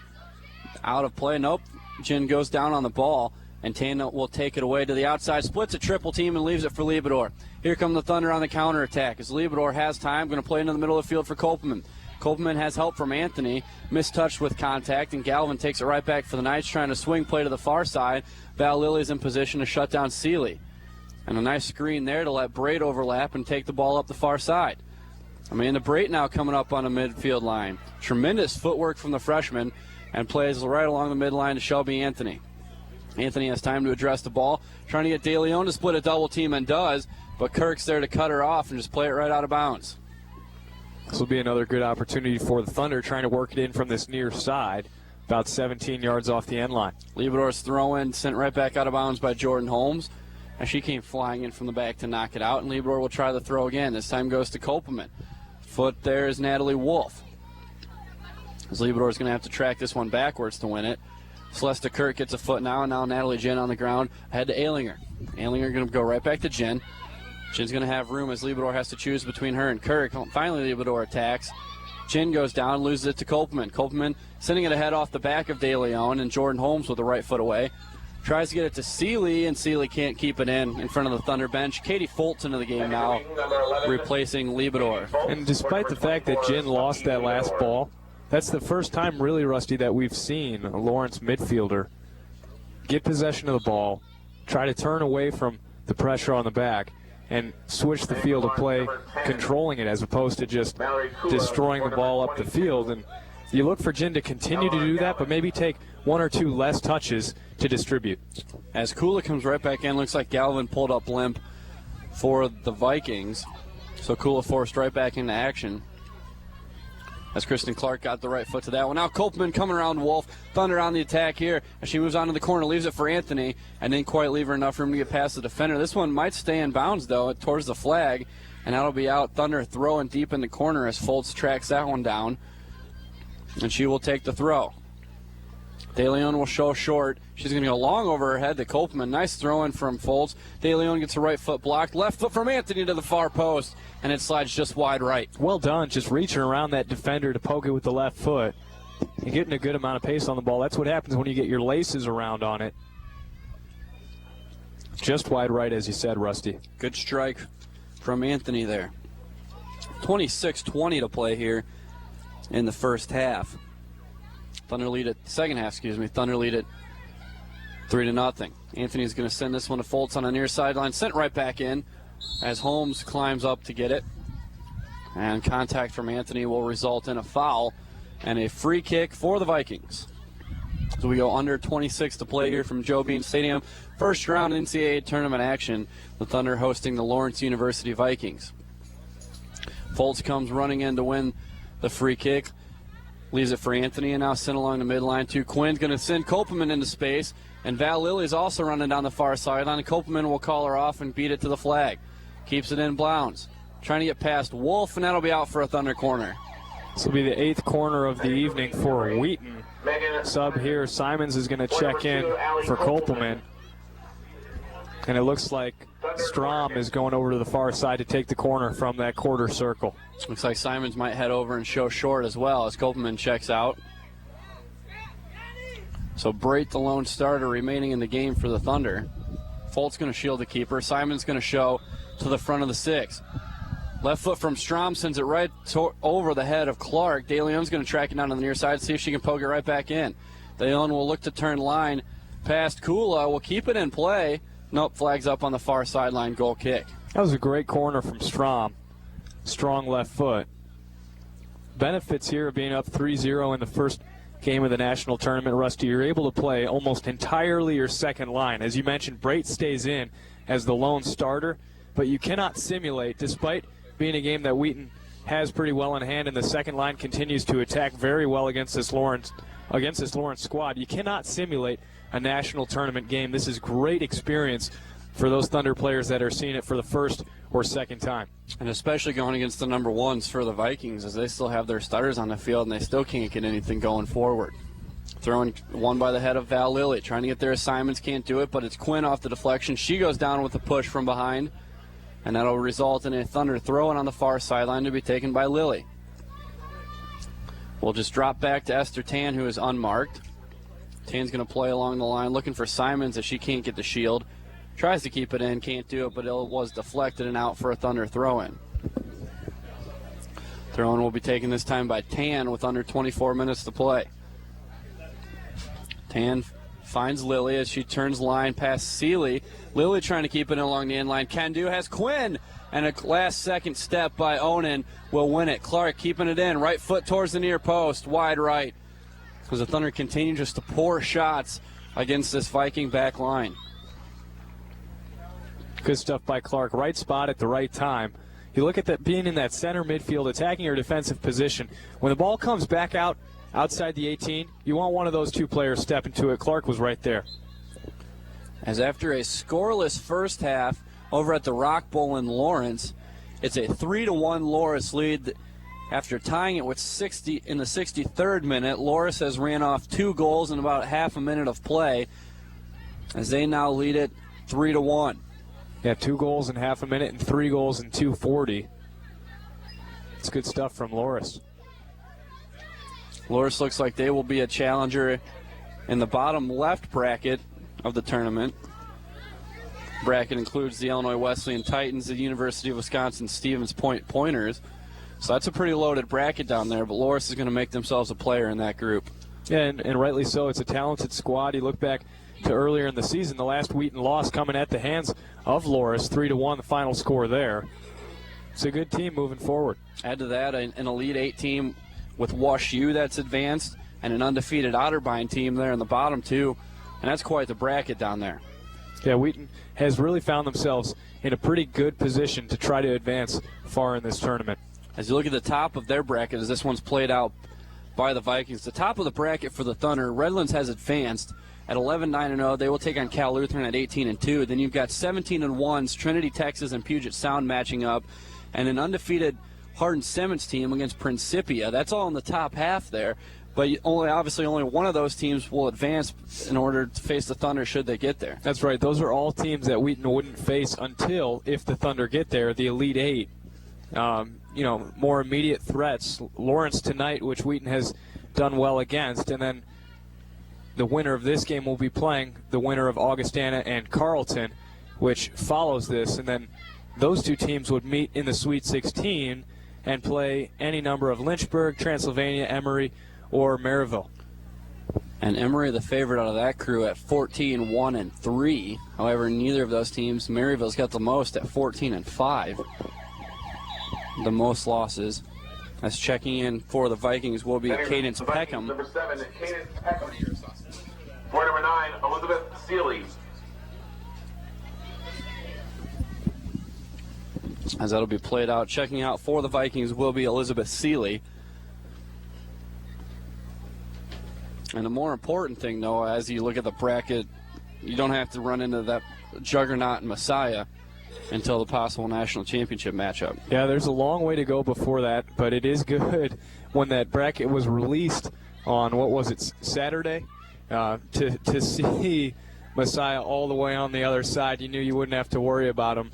out of play. Nope. Jin goes down on the ball. And Tan will take it away to the outside. Splits a triple team and leaves it for Liebedor. Here come the Thunder on the counterattack. As Liebedor has time, going to play into the middle of the field for Kopelman. Kopelman has help from Anthony. Mistouched with contact. And Galvin takes it right back for the Knights, trying to swing play to the far side. Val Lilly's in position to shut down Seeley. And a nice screen there to let Brait overlap and take the ball up the far side. Amanda Brait now coming up on a midfield line. Tremendous footwork from the freshman and plays right along the midline to Shelby Anthony. Anthony has time to address the ball, trying to get De Leon to split a double team and does, but Kirk's there to cut her off and just play it right out of bounds. This will be another good opportunity for the Thunder, trying to work it in from this near side, about 17 yards off the end line. Liebedor's throw in, sent right back out of bounds by Jordan Holmes, and she came flying in from the back to knock it out, and Liebedor will try the throw again. This time goes to Kopelman. Foot there is Natalie Wolf. As Liebedor's going to have to track this one backwards to win it. Celesta Kirk gets a foot now, and now Natalie Jin on the ground ahead to Alinger. Alinger going to go right back to Jin. Jin's going to have room as Liebedor has to choose between her and Kirk. Finally, Liebedor attacks. Jin goes down, loses it to Kopelman. Kopelman sending it ahead off the back of De Leon, and Jordan Holmes with the right foot away. Tries to get it to Seeley, and Seeley can't keep it in front of the Thunder bench. Katie Foltz into the game now, replacing Liebedor. And despite the fact that Jin lost that last ball, that's the first time really, Rusty, that we've seen a Lawrence midfielder get possession of the ball, try to turn away from the pressure on the back, and switch the field of play, controlling it as opposed to just destroying the ball up the field. And you look for Jin to continue to do that, but maybe take one or two less touches to distribute. As Kula comes right back in, looks like Galvin pulled up limp for the Vikings. So Kula forced right back into action. As Kristen Clark got the right foot to that one. Now Kopelman coming around Wolf. Thunder on the attack here. As she moves on to the corner, leaves it for Anthony, and didn't quite leave her enough room to get past the defender. This one might stay in bounds, though, towards the flag, and that'll be out. Thunder throwing deep in the corner as Foltz tracks that one down, and she will take the throw. De Leon will show short. She's going to go long over her head to Kopelman. Nice throw in from Foltz. De Leon gets her right foot blocked. Left foot from Anthony to the far post, and it slides just wide right. Well done, just reaching around that defender to poke it with the left foot and getting a good amount of pace on the ball. That's what happens when you get your laces around on it. Just wide right, as you said, Rusty. Good strike from Anthony there. 26:20 to play here in the first half. Thunder lead it, second half, Thunder lead it 3-0. Anthony's going to send this one to Foltz on the near sideline. Sent right back in as Holmes climbs up to get it. And contact from Anthony will result in a foul and a free kick for the Vikings. So we go under 26 to play here from Joe Bean Stadium. First round NCAA tournament action. The Thunder hosting the Lawrence University Vikings. Foltz comes running in to win the free kick. Leaves it for Anthony and now sent along the midline to Quinn's going to send Kopelman into space. And Val Lilly's also running down the far sideline. And Kopelman will call her off and beat it to the flag. Keeps it in bounds. Trying to get past Wolf, and that'll be out for a Thunder corner. This will be the 8th corner of the evening for Wheaton. Sub here, Simons is going to check in for Kopelman. And it looks like Strom is going over to the far side to take the corner from that quarter circle. Looks like Simons might head over and show short as well as Kopelman checks out. So Brait, the lone starter, remaining in the game for the Thunder. Folt's going to shield the keeper. Simons going to show to the front of the 6. Left foot from Strom sends it right over the head of Clark. De Leon's going to track it down on the near side, see if she can poke it right back in. De Leon will look to turn line past Kula. Will keep it in play. Nope, flags up on the far sideline, goal kick. That was a great corner from Strom. Strong left foot. Benefits here of being up 3-0 in the first game of the national tournament, Rusty. You're able to play almost entirely your second line. As you mentioned, Brait stays in as the lone starter, but you cannot simulate, despite being a game that Wheaton has pretty well in hand, and the second line continues to attack very well against this Lawrence squad. You cannot simulate a national tournament game. This is great experience for those Thunder players that are seeing it for the first or second time. And especially going against the number ones for the Vikings, as they still have their starters on the field and they still can't get anything going forward. Throwing one by the head of Val Lilly, trying to get there as Simons can't do it, but it's Quinn off the deflection. She goes down with a push from behind. And that'll result in a Thunder throw-in on the far sideline to be taken by Lilly. We'll just drop back to Esther Tan, who is unmarked. Tan's going to play along the line, looking for Simons as she can't get the shield. Tries to keep it in, can't do it, but it was deflected and out for a Thunder throw-in. Throw-in will be taken this time by Tan with under 24 minutes to play. Tan finds Lilly as she turns line past Seeley. Lilly trying to keep it along the end line. Can do, has Quinn. And a last-second step by Onan will win it. Clark keeping it in. Right foot towards the near post. Wide right. As the Thunder continue just to pour shots against this Viking back line. Good stuff by Clark. Right spot at the right time. You look at that being in that center midfield, attacking your defensive position. When the ball comes back out, outside the 18, you want one of those two players step into it. Clark was right there. As after a scoreless first half over at the Rock Bowl in Lawrence, it's a 3-1 Loris lead. After tying it with 60 in the 63rd minute, Loris has ran off 2 goals in about half a minute of play as they now lead it 3-1. Yeah, 2 goals in half a minute and 3 goals in 2:40. It's good stuff from Loris. Loris looks like they will be a challenger in the bottom left bracket of the tournament. Bracket includes the Illinois Wesleyan Titans, the University of Wisconsin Stevens Point Pointers. So that's a pretty loaded bracket down there, but Loris is going to make themselves a player in that group. Yeah, and rightly so. It's a talented squad. You look back to earlier in the season, the last Wheaton loss coming at the hands of Loris, 3-1, the final score there. It's a good team moving forward. Add to that an Elite 8 team with Wash U that's advanced, and an undefeated Otterbein team there in the bottom two, and that's quite the bracket down there. Yeah, Wheaton has really found themselves in a pretty good position to try to advance far in this tournament. As you look at the top of their bracket, as this one's played out by the Vikings, the top of the bracket for the Thunder, Redlands has advanced at 11-9-0. They will take on Cal Lutheran at 18-2. Then you've got 17-1s, Trinity, Texas, and Puget Sound matching up, and an undefeated Hardin-Simmons team against Principia. That's all in the top half there. But obviously only one of those teams will advance in order to face the Thunder should they get there. That's right. Those are all teams that Wheaton wouldn't face until, if the Thunder get there, the Elite 8. More immediate threats. Lawrence tonight, which Wheaton has done well against, and then the winner of this game will be playing the winner of Augustana and Carleton which follows this, and then those two teams would meet in the Sweet 16 and play any number of Lynchburg, Transylvania, Emory, or Maryville. And Emory, the favorite out of that crew, at 14-1-3. However, neither of those teams, Maryville's got the most at 14-5. The most losses. As checking in for the Vikings will be Cadence Peckham. Number 7, Cadence Peckham. For number 9, Elizabeth Seeley. As that'll be played out, checking out for the Vikings will be Elizabeth Seeley. And the more important thing, though, as you look at the bracket, you don't have to run into that juggernaut and Messiah until the possible national championship matchup. Yeah, there's a long way to go before that, but it is good when that bracket was released on, what was it, Saturday? To see Messiah all the way on the other side, you knew you wouldn't have to worry about him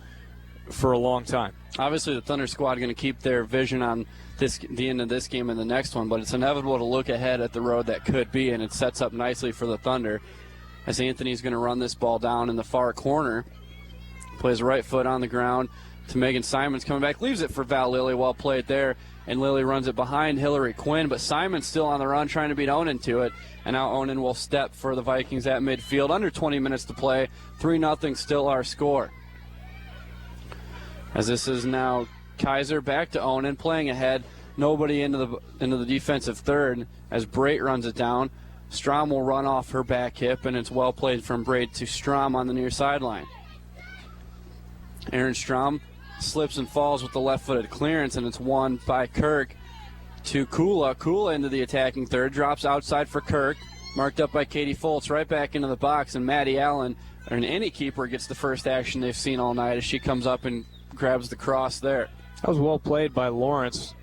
for a long time. Obviously, the Thunder squad going to keep their vision on the end of this game and the next one, but it's inevitable to look ahead at the road that could be, and it sets up nicely for the Thunder as Anthony's going to run this ball down in the far corner. Plays right foot on the ground to Megan Simons, coming back, leaves it for Val Lilly. Well played there, and Lilly runs it behind Hillary Quinn, but Simons still on the run trying to beat Onan to it, and now Onan will step for the Vikings at midfield. Under 20 minutes to play, 3-0 still our score. As this is now Kaiser back to Onan, playing ahead, nobody into the defensive third as Brait runs it down. Strom will run off her back hip, and it's well played from Brait to Strom on the near sideline. Aaron Strom slips and falls with the left-footed clearance, and it's won by Kirk to Kula. Kula into the attacking third, drops outside for Kirk, marked up by Katie Foltz, right back into the box, and Maddie Allen, or any keeper, gets the first action they've seen all night as she comes up and grabs the cross there. That was well played by Lawrence.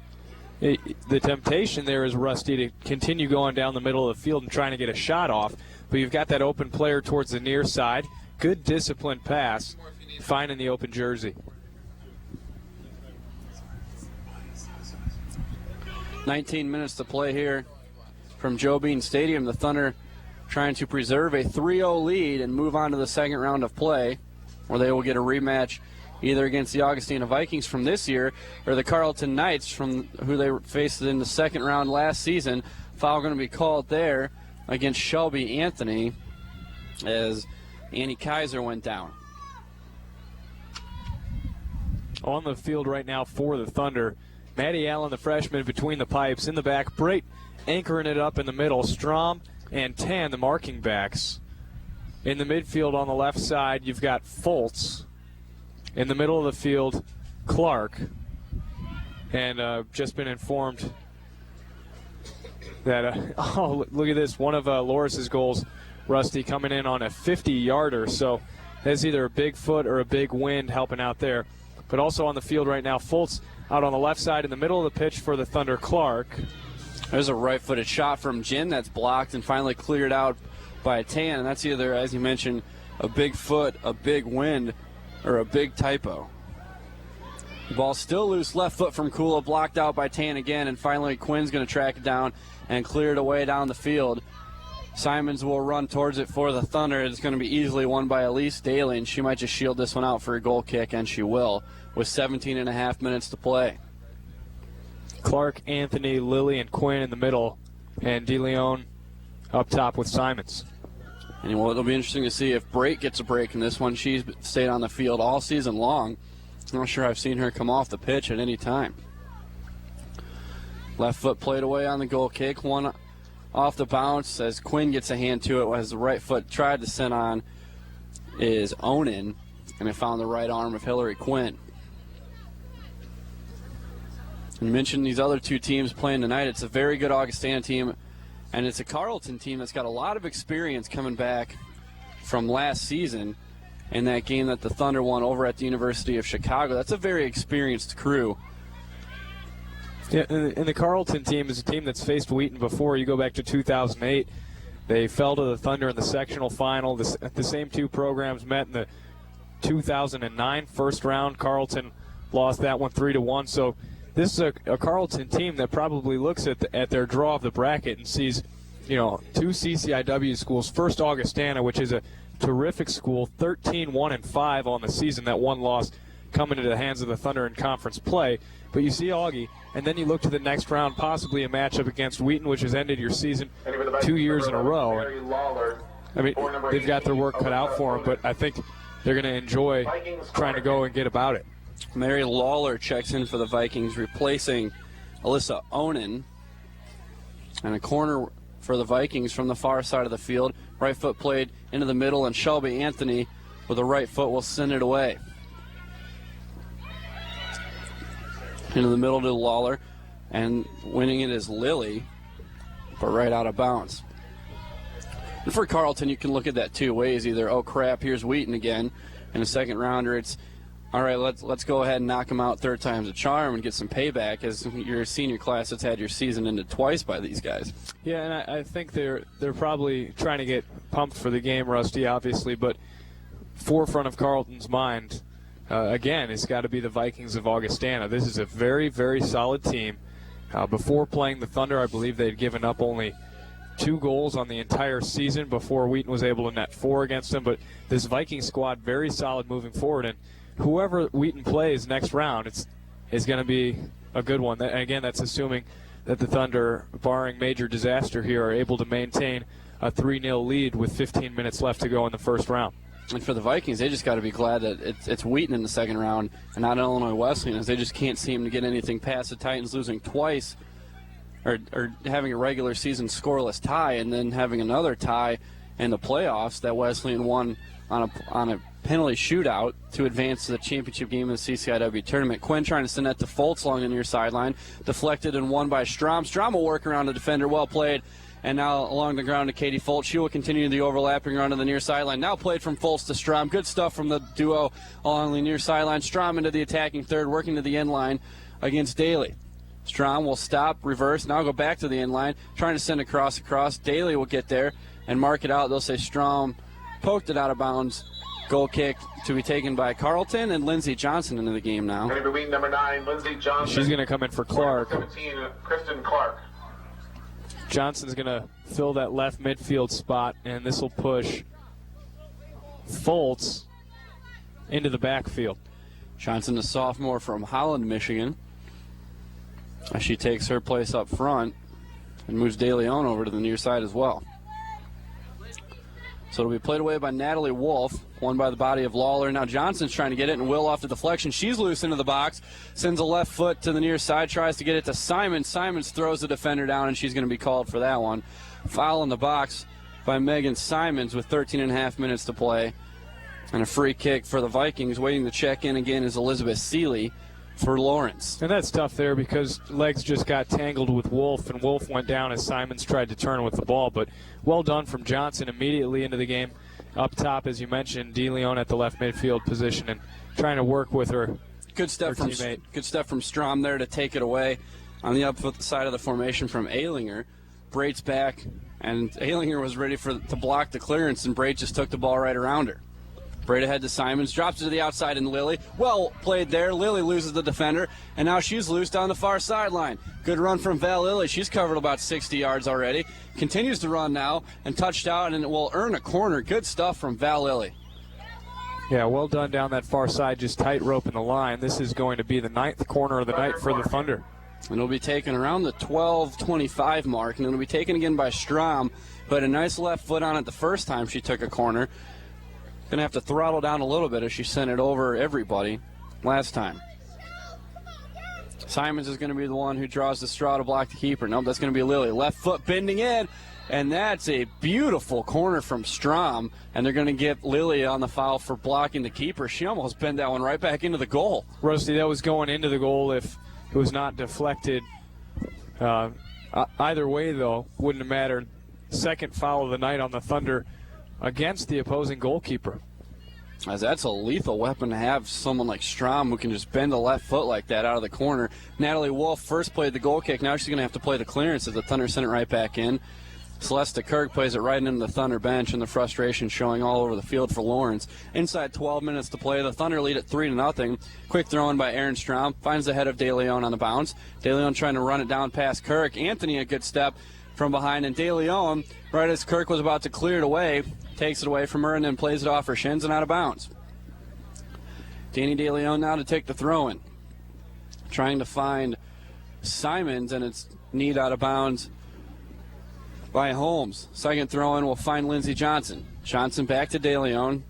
The temptation there is Rusty to continue going down the middle of the field and trying to get a shot off, but you've got that open player towards the near side. Good disciplined pass, finding the open jersey. 19 minutes to play here from Joe Bean Stadium. The Thunder trying to preserve a 3-0 lead and move on to the second round of play, where they will get a rematch either against the Augustina Vikings from this year or the Carleton Knights from who they faced in the second round last season. Foul going to be called there against Shelby Anthony as Annie Kaiser went down. On the field right now for the Thunder, Maddie Allen, the freshman, between the pipes. In the back, Brait anchoring it up in the middle. Strom and Tan, the marking backs. In the midfield on the left side, you've got Foltz. In the middle of the field, Clark. And just been informed that, oh, look at this. One of Loris's goals, Rusty, coming in on a 50-yarder. So that's either a big foot or a big wind helping out there. But also on the field right now, Foltz out on the left side in the middle of the pitch for the Thunder, Clark. There's a right-footed shot from Jin that's blocked and finally cleared out by Tan. And that's either, as you mentioned, a big foot, a big wind, or a big typo. The ball's still loose, left foot from Kula, blocked out by Tan again, and finally Quinn's going to track it down and clear it away down the field. Simons will run towards it for the Thunder. It's going to be easily won by Elise Daly, and she might just shield this one out for a goal kick, and she will, with 17 and a half minutes to play. Clark, Anthony, Lilly, and Quinn in the middle, and DeLeon up top with Simons. And it'll be interesting to see if Brait gets a break in this one. She's stayed on the field all season long. I'm not sure I've seen her come off the pitch at any time. Left foot played away on the goal kick. One off the bounce as Quinn gets a hand to it as the right foot tried to send on is Onan, and it found the right arm of Hillary Quinn. And mentioned these other two teams playing tonight. It's a very good Augustana team, and it's a Carleton team that's got a lot of experience coming back from last season in that game that the Thunder won over at the University of Chicago. That's a very experienced crew. Yeah, and the Carleton team is a team that's faced Wheaton before. You go back to 2008. They fell to the Thunder in the sectional final. The same two programs met in the 2009 first round. Carleton lost that one 3-1. So this is a Carleton team that probably looks at their draw of the bracket and sees, two CCIW schools. First, Augustana, which is a terrific school, 13-1-5 on the season. That one loss coming into the hands of the Thunder in conference play. But you see Augie, and then you look to the next round, possibly a matchup against Wheaton, which has ended your season 2 years in a row. I mean, they've got their work cut out for them, but I think they're going to enjoy trying to go and get about it. Mary Lawler checks in for the Vikings, replacing Alyssa Onen. And a corner for the Vikings from the far side of the field. Right foot played into the middle, and Shelby Anthony with the right foot will send it away. Into the middle to Lawler, and winning it is Lilly, but right out of bounds. And for Carleton, you can look at that two ways. Either, oh crap, here's Wheaton again, in a second rounder. It's, all right, let's go ahead and knock him out third time's a charm and get some payback, as your senior class that's had your season ended twice by these guys. Yeah, and I think they're probably trying to get pumped for the game, Rusty, obviously, but forefront of Carleton's mind, again, it's got to be the Vikings of Augustana. This is a very, very solid team. Before playing the Thunder, I believe they'd given up only 2 goals on the entire season before Wheaton was able to net 4 against them. But this Viking squad, very solid moving forward. And whoever Wheaton plays next round, it's going to be a good one. And again, that's assuming that the Thunder, barring major disaster here, are able to maintain a 3-0 lead with 15 minutes left to go in the first round. And for the Vikings, they just got to be glad that it's Wheaton in the second round and not Illinois Wesleyan, as they just can't seem to get anything past the Titans, losing twice, or having a regular season scoreless tie and then having another tie in the playoffs that Wesleyan won on a penalty shootout to advance to the championship game in the CCIW tournament. Quinn trying to send that to Foltz along the near sideline, deflected and won by Strom. Strom will work around the defender, well played. And now along the ground to Katie Foltz. She will continue the overlapping run to the near sideline. Now played from Foltz to Strom. Good stuff from the duo along the near sideline. Strom into the attacking third, working to the end line against Daly. Strom will stop, reverse, now go back to the end line, trying to send across. Daly will get there and mark it out. They'll say Strom poked it out of bounds. Goal kick to be taken by Carleton, and Lindsey Johnson into the game now. Number 9, Lindsey Johnson. She's going to come in for Clark. 17, Kristen Clark. Johnson's going to fill that left midfield spot, and this will push Foltz into the backfield. Johnson, a sophomore from Holland, Michigan, as she takes her place up front and moves De Leon over to the near side as well. So it'll be played away by Natalie Wolf, won by the body of Lawler. Now Johnson's trying to get it, and Will off the deflection. She's loose into the box, sends a left foot to the near side, tries to get it to Simon. Simons throws the defender down, and she's going to be called for that one. Foul in the box by Megan Simons with 13 and a half minutes to play. And a free kick for the Vikings. Waiting to check in again is Elizabeth Seeley for Lawrence. And that's tough there because legs just got tangled with Wolf, and Wolf went down as Simons tried to turn with the ball. But well done from Johnson immediately into the game. Up top, as you mentioned, De Leon at the left midfield position and trying to work with her teammate. Good stuff from Strom there to take it away. On the up side of the formation from Aylinger. Brait's back, and Aylinger was ready to block the clearance, and Brait just took the ball right around her. Brait ahead to Simons, drops it to the outside in Lilly. Well played there. Lilly loses the defender, and now she's loose down the far sideline. Good run from Val Lilly. She's covered about 60 yards already. Continues to run now and touched out, and it will earn a corner. Good stuff from Val Lilly. Yeah, well done down that far side, just tight rope in the line. This is going to be the 9th corner of the night for the Thunder. And it'll be taken around the 12:25 mark, and it'll be taken again by Strom, but a nice left foot on it the first time she took a corner. Going to have to throttle down a little bit as she sent it over everybody last time. Simons is going to be the one who draws the straw to block the keeper. Nope, that's going to be Lilly. Left foot bending in, and that's a beautiful corner from Strom, and they're going to get Lilly on the foul for blocking the keeper. She almost bent that one right back into the goal. Rusty, that was going into the goal if it was not deflected. Either way, though, wouldn't have mattered. Second foul of the night on the Thunder against the opposing goalkeeper. As that's a lethal weapon to have, someone like Strom who can just bend a left foot like that out of the corner. Natalie Wolf first played the goal kick. Now she's going to have to play the clearance as the Thunder sent it right back in. Celeste Kirk plays it right into the Thunder bench, and the frustration showing all over the field for Lawrence. Inside 12 minutes to play. The Thunder lead at 3-0. Quick throw in by Aaron Strom. Finds the head of De Leon on the bounce. De Leon trying to run it down past Kirk. Anthony, a good step. from behind. And DeLeon, right as Kirk was about to clear it away, takes it away from her and then plays it off her shins and out of bounds. Danny DeLeon now to take the throw-in. Trying to find Simons, and it's kneed out of bounds by Holmes. Second throw-in will find Lindsey Johnson. Johnson back to DeLeon.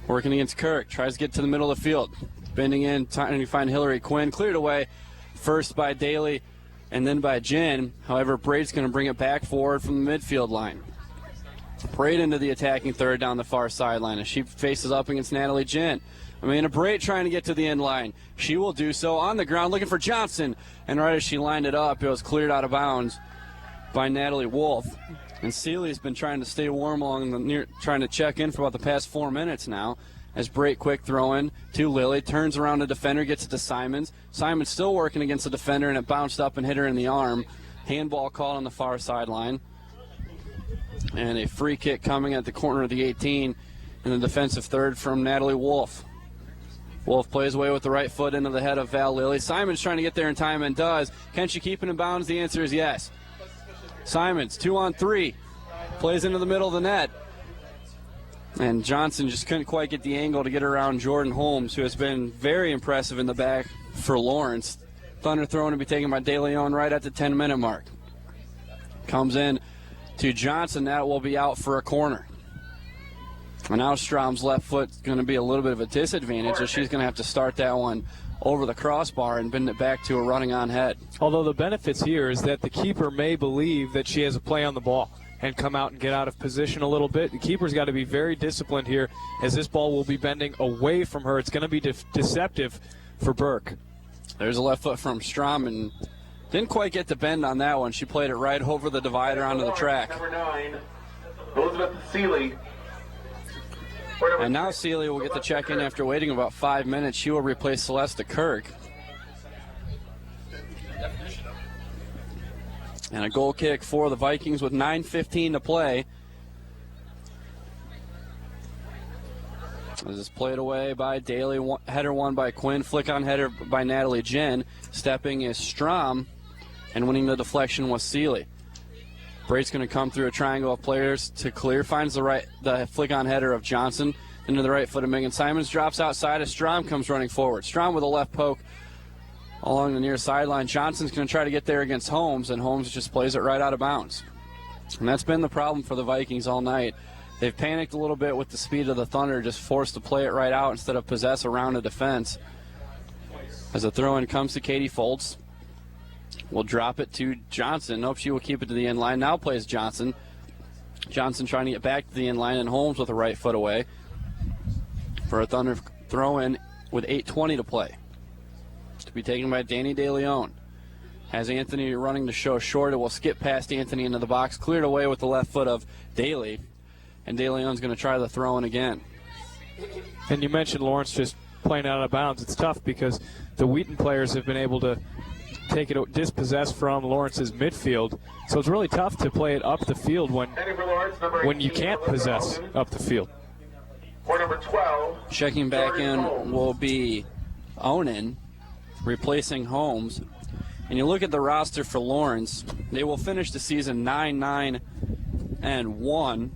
Working against Kirk. Tries to get to the middle of the field. Bending in, trying to find Hillary Quinn. Cleared away first by Daly and then by Jen. However, Braid's going to bring it back forward from the midfield line. Braid into the attacking third down the far sideline as she faces up against Natalie Jen. Amanda Braid trying to get to the end line. She will do so on the ground looking for Johnson. And right as she lined it up, it was cleared out of bounds by Natalie Wolf. And Seeley's been trying to stay warm along the near, trying to check in for about the past 4 minutes now. As Braid quick throw in to Lily, turns around the defender, gets it to Simons. Simons still working against the defender, and it bounced up and hit her in the arm. Handball called on the far sideline. And a free kick coming at the corner of the 18 in the defensive third from Natalie Wolf. Wolf plays away with the right foot into the head of Val Lilly. Simons trying to get there in time and does. Can she keep it in bounds? The answer is yes. Simons, 2-on-3. Plays into the middle of the net. And Johnson just couldn't quite get the angle to get around Jordan Holmes, who has been very impressive in the back for Lawrence. Thunder throwing to be taken by DeLeon right at the 10-minute mark. Comes in to Johnson. That will be out for a corner. And now Strom's left foot's going to be a little bit of a disadvantage, so she's going to have to start that one over the crossbar and bend it back to a running on head. Although the benefits here is that the keeper may believe that she has a play on the ball and come out and get out of position a little bit. The keeper's got to be very disciplined here as this ball will be bending away from her. It's going to be deceptive for Burke. There's a left foot from Strom, and didn't quite get the bend on that one. She played it right over the divider onto the track. Number 9, Elizabeth Seeley. And now Seeley will get the check in after waiting about 5 minutes. She will replace Celesta Kirk. And a goal kick for the Vikings with 9:15 to play. This is played away by Daly. Header won by Quinn. Flick on header by Natalie Jen. Stepping is Strom. And winning the deflection was Seeley. Braid's going to come through a triangle of players to clear. Finds the flick on header of Johnson. Into the right foot of Megan Simons. Drops outside as Strom comes running forward. Strom with a left poke along the near sideline. Johnson's going to try to get there against Holmes, and Holmes just plays it right out of bounds. And that's been the problem for the Vikings all night. They've panicked a little bit with the speed of the Thunder, just forced to play it right out instead of possess around the defense. As the throw-in comes to Katie Foltz. Will drop it to Johnson. Nope, she will keep it to the end line. Now plays Johnson. Johnson trying to get back to the end line, and Holmes with a right foot away for a Thunder throw-in with 8:20 to play. To be taken by Danny DeLeon. Has Anthony running to show short. It will skip past Anthony into the box. Cleared away with the left foot of Daly. And DeLeon's going to try the throw-in again. And you mentioned Lawrence just playing out of bounds. It's tough because the Wheaton players have been able to take it, dispossess from Lawrence's midfield. So it's really tough to play it up the field when you can't possess up the field. For number 12. Checking back in will be Onan, replacing Holmes. And you look at the roster for Lawrence, they will finish the season 9-9-1.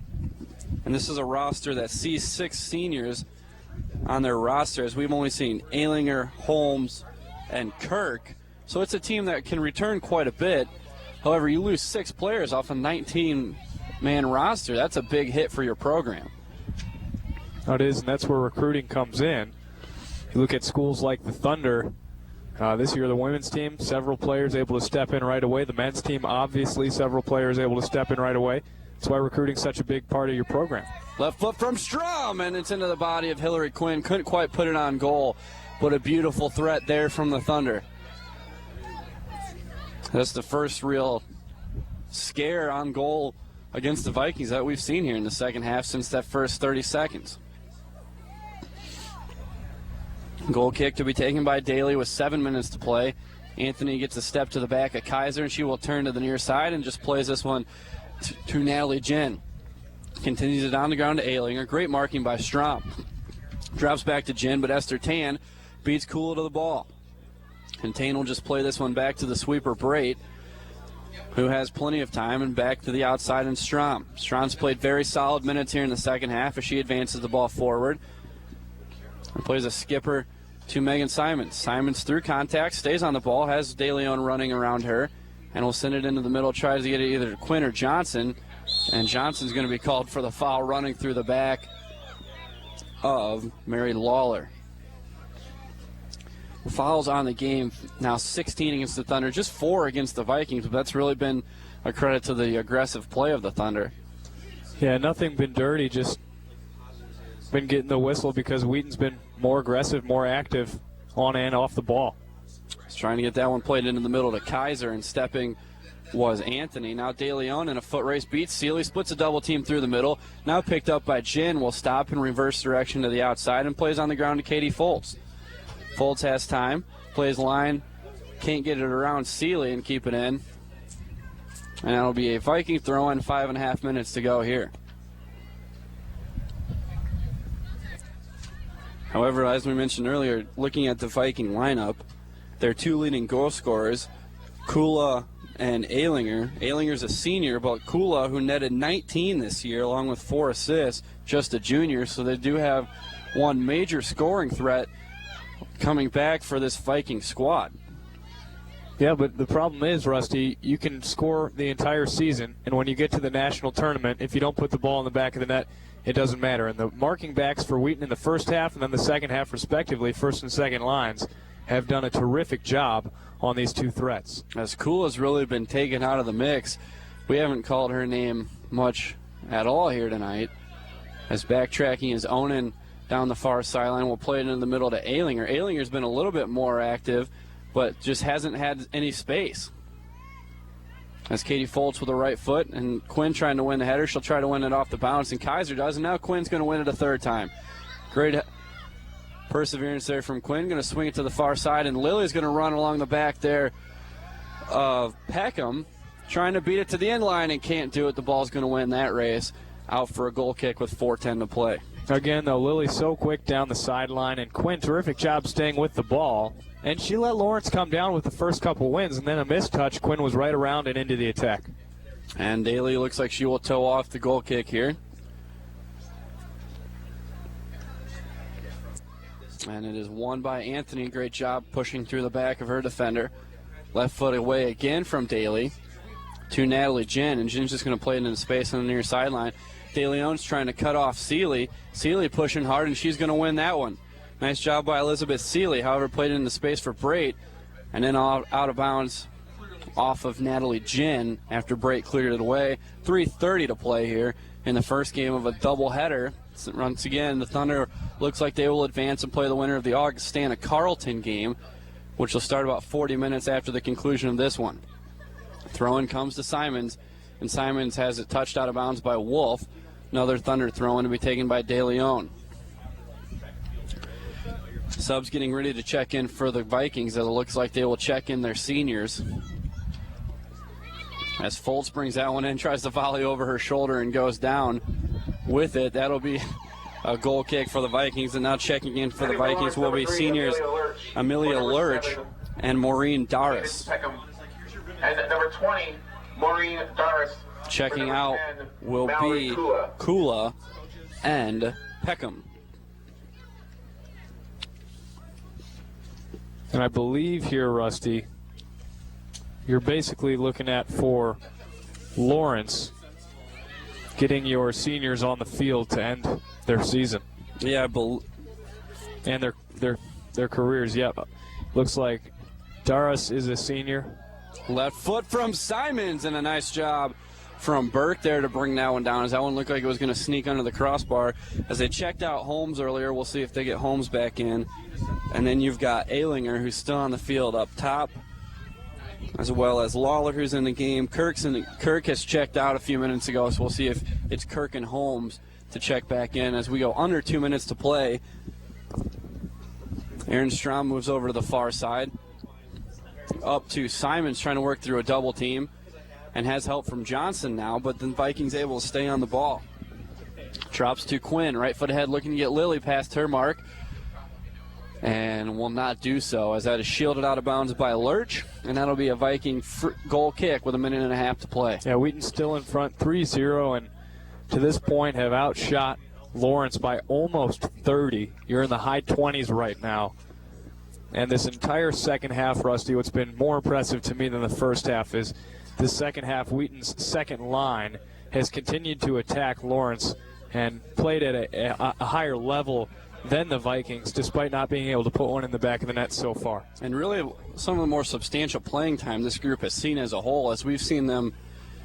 And this is a roster that sees 6 seniors on their roster, as we've only seen Alinger, Holmes, and Kirk. So it's a team that can return quite a bit. However, you lose 6 players off a 19-man roster. That's a big hit for your program. It is, and that's where recruiting comes in. You look at schools like the Thunder. This year, the women's team, several players able to step in right away. The men's team, obviously, several players able to step in right away. That's why recruiting's such a big part of your program. Left foot from Strom, and it's into the body of Hillary Quinn. Couldn't quite put it on goal, but a beautiful threat there from the Thunder. That's the first real scare on goal against the Vikings that we've seen here in the second half since that first 30 seconds. Goal kick to be taken by Daly with 7 minutes to play. Anthony gets a step to the back of Kaiser, and she will turn to the near side and just plays this one to Natalie Jen. Continues it on the ground to Alinger. Great marking by Strom. Drops back to Jen, but Esther Tan beats Cool to the ball. And Tan will just play this one back to the sweeper Braid. who has plenty of time, and back to the outside in Strom. Strom's played very solid minutes here in the second half as she advances the ball forward. And plays a skipper to Megan Simons. Simons through contact, stays on the ball, has DeLeon running around her, and will send it into the middle, tries to get it either to Quinn or Johnson. And Johnson's going to be called for the foul running through the back of Mary Lawler. Fouls on the game now, 16 against the Thunder, just 4 against the Vikings, but that's really been a credit to the aggressive play of the Thunder. Yeah, nothing been dirty, just been getting the whistle because Wheaton's been more aggressive, more active on and off the ball. He's trying to get that one played into the middle to Kaiser, and stepping was Anthony. Now DeLeon in a foot race beats Seeley, splits a double team through the middle. Now picked up by Jen, will stop in reverse direction to the outside and plays on the ground to Katie Foltz. Foltz has time, plays line, can't get it around Seeley and keep it in. And that'll be a Viking throw in, 5.5 minutes to go here. However, as we mentioned earlier, looking at the Viking lineup, their 2 leading goal scorers, Kula and Aylinger. Aylinger's a senior, but Kula, who netted 19 this year, along with 4 assists, just a junior, so they do have one major scoring threat coming back for this Viking squad. Yeah, but the problem is, Rusty, you can score the entire season, and when you get to the national tournament, if you don't put the ball in the back of the net, it doesn't matter. And the marking backs for Wheaton in the first half and then the second half, respectively, first and second lines, have done a terrific job on these 2 threats. As Kula's really been taken out of the mix, we haven't called her name much at all here tonight. As backtracking is Onan down the far sideline, we'll play it in the middle to Aylinger. Aylinger's been a little bit more active, but just hasn't had any space. As Katie Foltz with the right foot, and Quinn trying to win the header. She'll try to win it off the bounce, and Kaiser does, and now Quinn's going to win it a third time. Great perseverance there from Quinn. Going to swing it to the far side, and Lily's going to run along the back there of Peckham, trying to beat it to the end line and can't do it. The ball's going to win that race. Out for a goal kick with 4:10 to play. Again, though, Lily's so quick down the sideline, and Quinn, terrific job staying with the ball. And she let Lawrence come down with the first couple wins, and then a missed touch. Quinn was right around and into the attack. And Daly looks like she will toe off the goal kick here. And it is won by Anthony. Great job pushing through the back of her defender. Left foot away again from Daly to Natalie Jen, and Jen's just going to play it into space on the near sideline. DeLeon's trying to cut off Seeley. Seeley pushing hard, and she's going to win that one. Nice job by Elizabeth Seeley, however, played it into space for Brait, and then out of bounds off of Natalie Jen after Brait cleared it away. 3:30 to play here in the first game of a doubleheader. Once again, the Thunder looks like they will advance and play the winner of the Augustana-Carleton game, which will start about 40 minutes after the conclusion of this one. Throw-in comes to Simons, and Simons has it touched out of bounds by Wolf. Another Thunder throw-in to be taken by DeLeon. Subs getting ready to check in for the Vikings, as it looks like they will check in their seniors. As Foltz brings that one in, tries to volley over her shoulder and goes down with it. That'll be a goal kick for the Vikings, and now checking in for the Vikings will be seniors Amelia Lurch and Maureen Doris. And at number 20, Maureen Doris. Checking out will be Kula and Peckham. And I believe here, Rusty, you're basically looking at, for Lawrence, getting your seniors on the field to end their season. Yeah, and their careers. Yep. Looks like Doris is a senior. Left foot from Simons, and a nice job from Burke there to bring that one down, as that one looked like it was going to sneak under the crossbar. As they checked out Holmes earlier, we'll see if they get Holmes back in. And then you've got Aylinger, who's still on the field up top, as well as Lawler, who's in the game. Kirk has checked out a few minutes ago, so we'll see if it's Kirk and Holmes to check back in as we go under 2 minutes to play. Aaron Strom moves over to the far side. Up to Simons, trying to work through a double team, and has help from Johnson now, but the Vikings able to stay on the ball. Drops to Quinn, right foot ahead, looking to get Lily past her mark. and will not do so, as that is shielded out of bounds by Lurch, and that'll be a Viking goal kick with 1.5 minutes to play. Yeah, Wheaton's still in front 3-0, and to this point have outshot Lawrence by almost 30. You're in the high 20s right now. And this entire second half, Rusty, what's been more impressive to me than the first half is the second half, Wheaton's second line has continued to attack Lawrence and played at a higher level than the Vikings, despite not being able to put one in the back of the net so far. And really, some of the more substantial playing time this group has seen as a whole, as we've seen them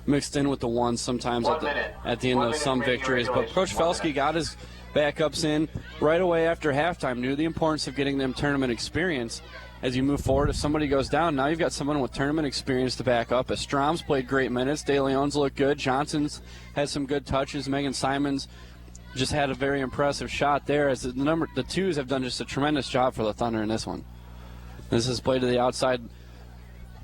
mixed in with the ones sometimes at the end of some victories. But Coach Felski got his backups in right away after halftime, knew the importance of getting them tournament experience as you move forward. If somebody goes down, now you've got someone with tournament experience to back up. As Strom's played great minutes, De Leon's looked good, Johnson's had some good touches, Megan Simons just had a very impressive shot there, as the twos have done just a tremendous job for the Thunder in this one. This is played to the outside.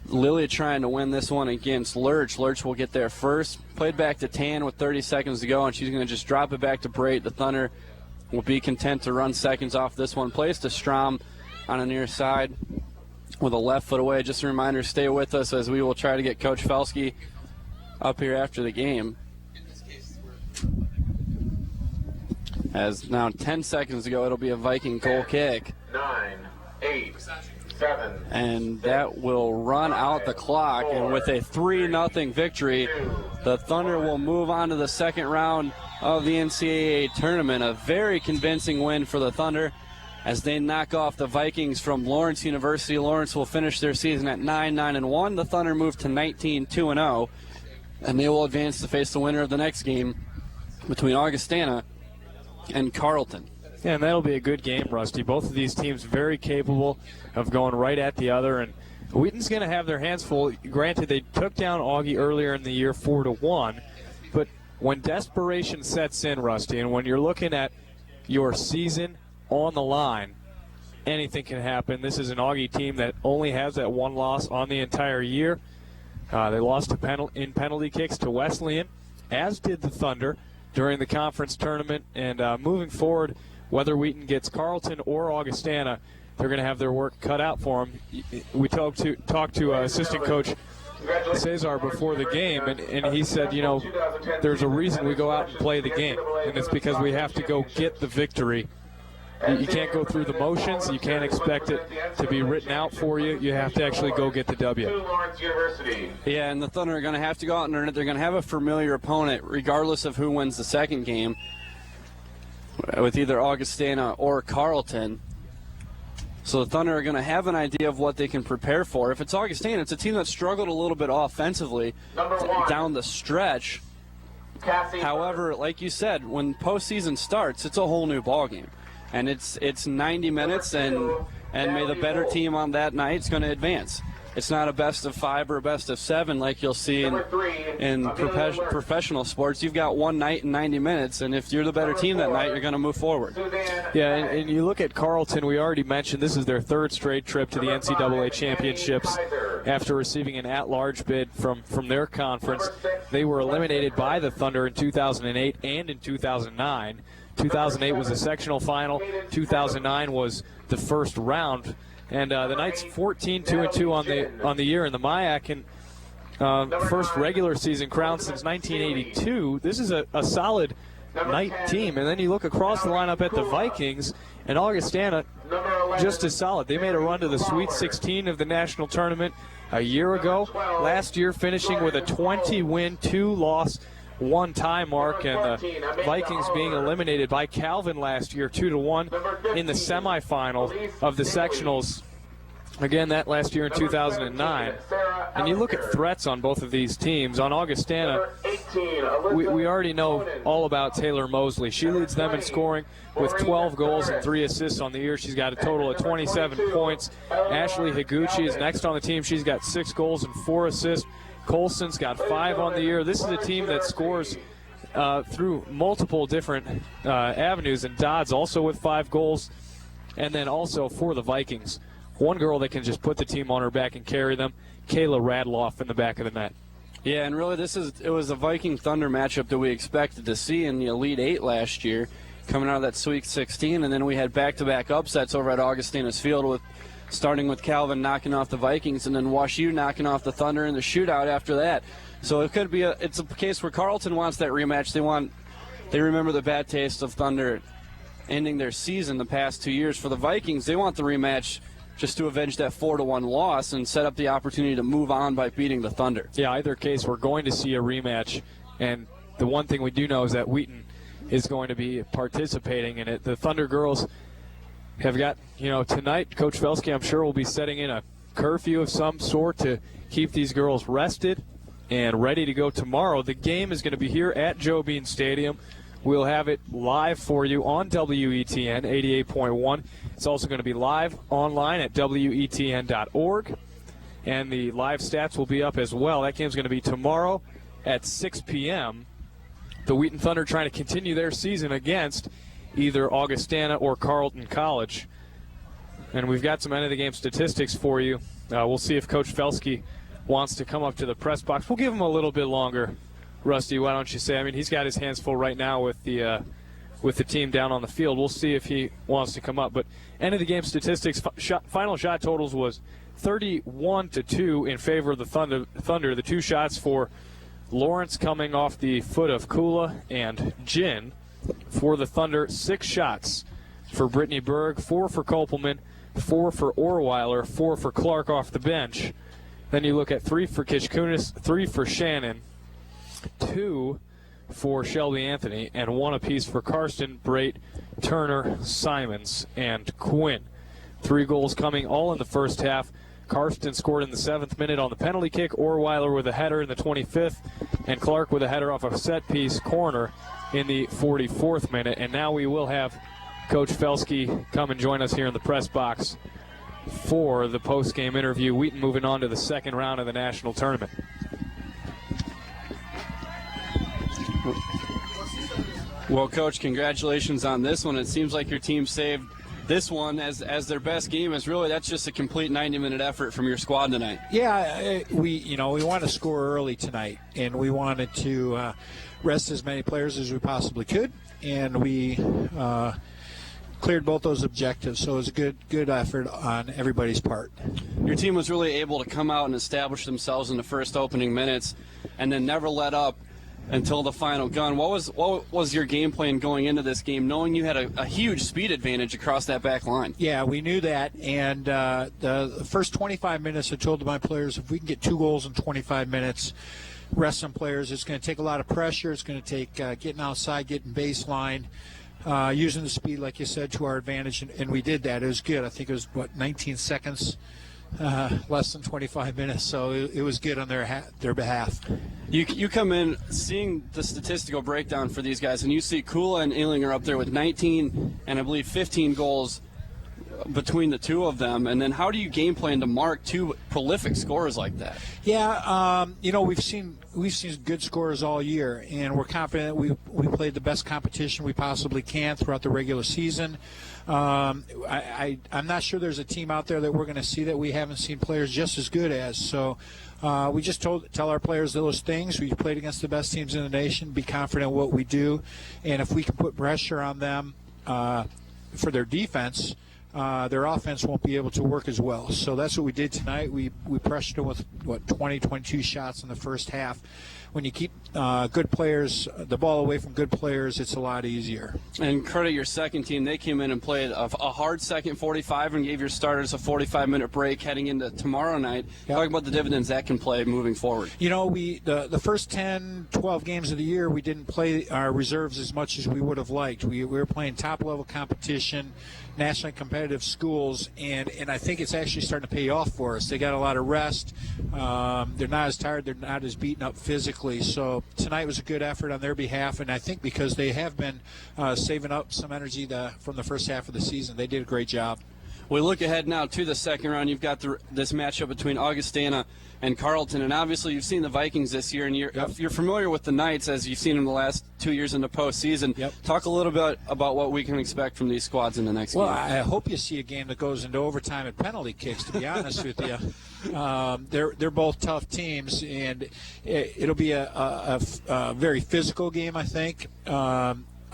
Lilly trying to win this one against Lurch. Lurch will get there first. Played back to Tan with 30 seconds to go, and she's going to just drop it back to Brait. The Thunder will be content to run seconds off this one. Plays to Strom on the near side with a left foot away. Just a reminder, stay with us as we will try to get Coach Felski up here after the game. As now 10 seconds to go, it'll be a Viking goal kick. 9, 8, 7. And that will run out the clock. And with a 3-0 victory, the Thunder will move on to the second round of the NCAA tournament. A very convincing win for the Thunder as they knock off the Vikings from Lawrence University. Lawrence will finish their season at 9-9-1. The Thunder move to 19-2-0. And they will advance to face the winner of the next game between Augustana and Carleton. Yeah, and that'll be a good game, Rusty. Both of these teams very capable of going right at the other, and Wheaton's going to have their hands full. Granted, they took down Augie earlier in the year 4-1, but when desperation sets in, Rusty, and when you're looking at your season on the line, anything can happen. This is an Augie team that only has that one loss on the entire year. They lost in penalty kicks to Wesleyan, as did the Thunder during the conference tournament, and moving forward, whether Wheaton gets Carleton or Augustana, they're going to have their work cut out for them. We talked to assistant coach Cesar before the game, and he said, you know, there's a reason we go out and play the game, and it's because we have to go get the victory. You can't go through the motions. You can't expect it to be written out for you. You have to actually go get the W. Yeah, and the Thunder are going to have to go out and earn it. They're going to have a familiar opponent, regardless of who wins the second game, with either Augustana or Carleton. So the Thunder are going to have an idea of what they can prepare for. If it's Augustana, it's a team that struggled a little bit offensively down the stretch. However, like you said, when postseason starts, it's a whole new ballgame. And it's 90 minutes, and may the better team on that night is going to advance. It's not a best of 5 or a best of 7 like you'll see in professional sports. You've got one night and 90 minutes, and if you're the better team that night, you're going to move forward. Yeah, and you look at Carleton, we already mentioned this is their third straight trip to the NCAA championships after receiving an at-large bid from their conference. They were eliminated by the Thunder in 2008 and in 2009. 2008 was the sectional final. 2009 was the first round. And the Knights 14-2-2 on the year in the MIAC, and first regular season crown since 1982. This is a solid Knight team. And then you look across the lineup at the Vikings, and Augustana just as solid. They made a run to the Sweet 16 of the national tournament a year ago. Last year finishing with a 20-win, 2-loss, 1-tie mark, and the Vikings being eliminated by Calvin last year 2-1 in the semifinal of the sectionals. Again, that last year in 2009. And you look at threats on both of these teams. On Augustana, we already know all about Taylor Mosley. She leads them in scoring with 12 goals and 3 assists on the year. She's got a total of 27 points. Ashley Higuchi is next on the team. She's got 6 goals and 4 assists. Colson's got 5 on the year. This is a team that scores through multiple different avenues, and Dodd's also with 5 goals. And then also for the Vikings, one girl that can just put the team on her back and carry them, Kayla Radloff in the back of the net. Yeah, and really it was a Viking Thunder matchup that we expected to see in the Elite Eight last year. coming out of that Sweet 16, and then we had back-to-back upsets over at Augustana's Field, starting with Calvin knocking off the Vikings, and then WashU knocking off the Thunder in the shootout after that. So it's a case where Carleton wants that rematch. They remember the bad taste of Thunder ending their season the past 2 years. For the Vikings, they want the rematch just to avenge that 4-1 loss and set up the opportunity to move on by beating the Thunder. Yeah, either case, we're going to see a rematch, and the one thing we do know is that Wheaton is going to be participating in it. The Thunder girls have got, tonight, Coach Felsky, I'm sure, will be setting in a curfew of some sort to keep these girls rested and ready to go tomorrow. The game is going to be here at Joe Bean Stadium. We'll have it live for you on WETN 88.1. It's also going to be live online at WETN.org, and the live stats will be up as well. That game's going to be tomorrow at 6 p.m. The Wheaton Thunder trying to continue their season against either Augustana or Carleton College. And we've got some end-of-the-game statistics for you. We'll see if Coach Felsky wants to come up to the press box. We'll give him a little bit longer. Rusty, why don't you say? I mean, he's got his hands full right now with the team down on the field. We'll see if he wants to come up. But end-of-the-game statistics, final shot totals was 31-2 in favor of the Thunder. The two shots for Lawrence coming off the foot of Kula and Jin. For the Thunder, 6 shots for Brittany Berg, 4 for Kopelman, 4 for Orweiler, 4 for Clark off the bench. Then you look at 3 for Kishkunis, 3 for Shannon, 2 for Shelby Anthony, and 1 apiece for Karsten, Brait, Turner, Simons, and Quinn. 3 goals coming all in the first half. Karsten scored in the 7th minute on the penalty kick, Orweiler with a header in the 25th, and Clark with a header off a set-piece corner in the 44th minute. And now we will have Coach Felsky come and join us here in the press box for the post-game interview. Wheaton moving on to the second round of the national tournament. Well, Coach, congratulations on this one. It seems like your team saved this one as their best game. That's just a complete 90-minute effort from your squad tonight. Yeah, we wanted to score early tonight, and we wanted to rest as many players as we possibly could, and we cleared both those objectives. So it was a good effort on everybody's part. Your team was really able to come out and establish themselves in the first opening minutes, and then never let up until the final gun. What was your game plan going into this game, knowing you had a huge speed advantage across that back line? Yeah, we knew that, and the first 25 minutes I told my players, if we can get 2 goals in 25 minutes, rest some players. It's going to take a lot of pressure. It's going to take getting outside, getting baseline, using the speed, like you said, to our advantage, and we did that. It was good. I think it was, 19 seconds, less than 25 minutes, so it was good on their behalf. You come in seeing the statistical breakdown for these guys, and you see Kula and Ehlinger up there with 19 and I believe 15 goals between the two of them. And then how do you game plan to mark 2 prolific scorers like that? Yeah, we've seen good scorers all year, and we're confident we played the best competition we possibly can throughout the regular season. I'm not sure there's a team out there that we're going to see that we haven't seen players just as good as. So we just tell our players those things. We played against the best teams in the nation. Be confident in what we do, and if we can put pressure on them for their defense, their offense won't be able to work as well. So that's what we did tonight. We pressured them with 22 shots in the first half. When you keep good players, the ball away from good players, it's a lot easier. And credit your second team. They came in and played a hard second 45 and gave your starters a 45-minute break heading into tomorrow night. Yep. Talk about the dividends that can play moving forward. The first 10, 12 games of the year, we didn't play our reserves as much as we would have liked. We were playing top-level competition, nationally competitive schools, and I think it's actually starting to pay off for us. They got a lot of rest. They're not as tired. They're not as beaten up physically. So tonight was a good effort on their behalf, and I think because they have been saving up some energy from the first half of the season, they did a great job. We look ahead now to the second round. You've got this matchup between Augustana and Carleton, and obviously you've seen the Vikings this year, and you're familiar with the Knights as you've seen them the last 2 years in the postseason. Yep. Talk a little bit about what we can expect from these squads in the next game. Well, I hope you see a game that goes into overtime and penalty kicks, to be honest with you. They're both tough teams, and it'll be a very physical game, I think.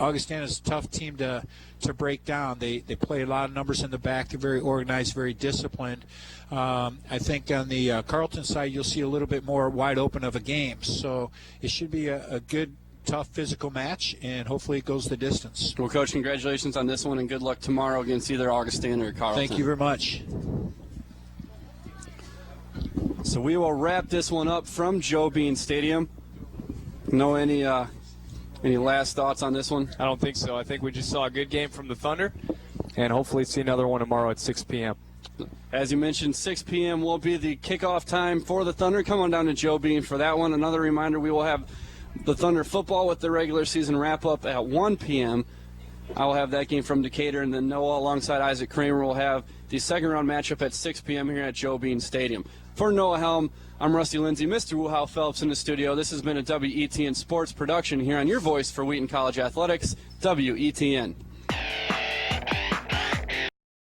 Augustana is a tough team to break down. They play a lot of numbers in the back. They're very organized, very disciplined. I think on the Carleton side, you'll see a little bit more wide open of a game. So it should be a good, tough physical match, and hopefully it goes the distance. Well, Coach, congratulations on this one, and good luck tomorrow against either Augustana or Carleton. Thank you very much. So we will wrap this one up from Joe Bean Stadium. Any last thoughts on this one? I don't think so. I think we just saw a good game from the Thunder, and hopefully see another one tomorrow at 6 p.m. As you mentioned, 6 p.m. will be the kickoff time for the Thunder. Come on down to Joe Bean for that one. Another reminder, we will have the Thunder football with the regular season wrap-up at 1 p.m. I will have that game from Decatur, and then Noah alongside Isaac Kramer will have the second-round matchup at 6 p.m. here at Joe Bean Stadium. For Noah Helm, I'm Rusty Lindsay, Mr. Wuhau Phelps in the studio. This has been a WETN Sports production here on your voice for Wheaton College Athletics, WETN.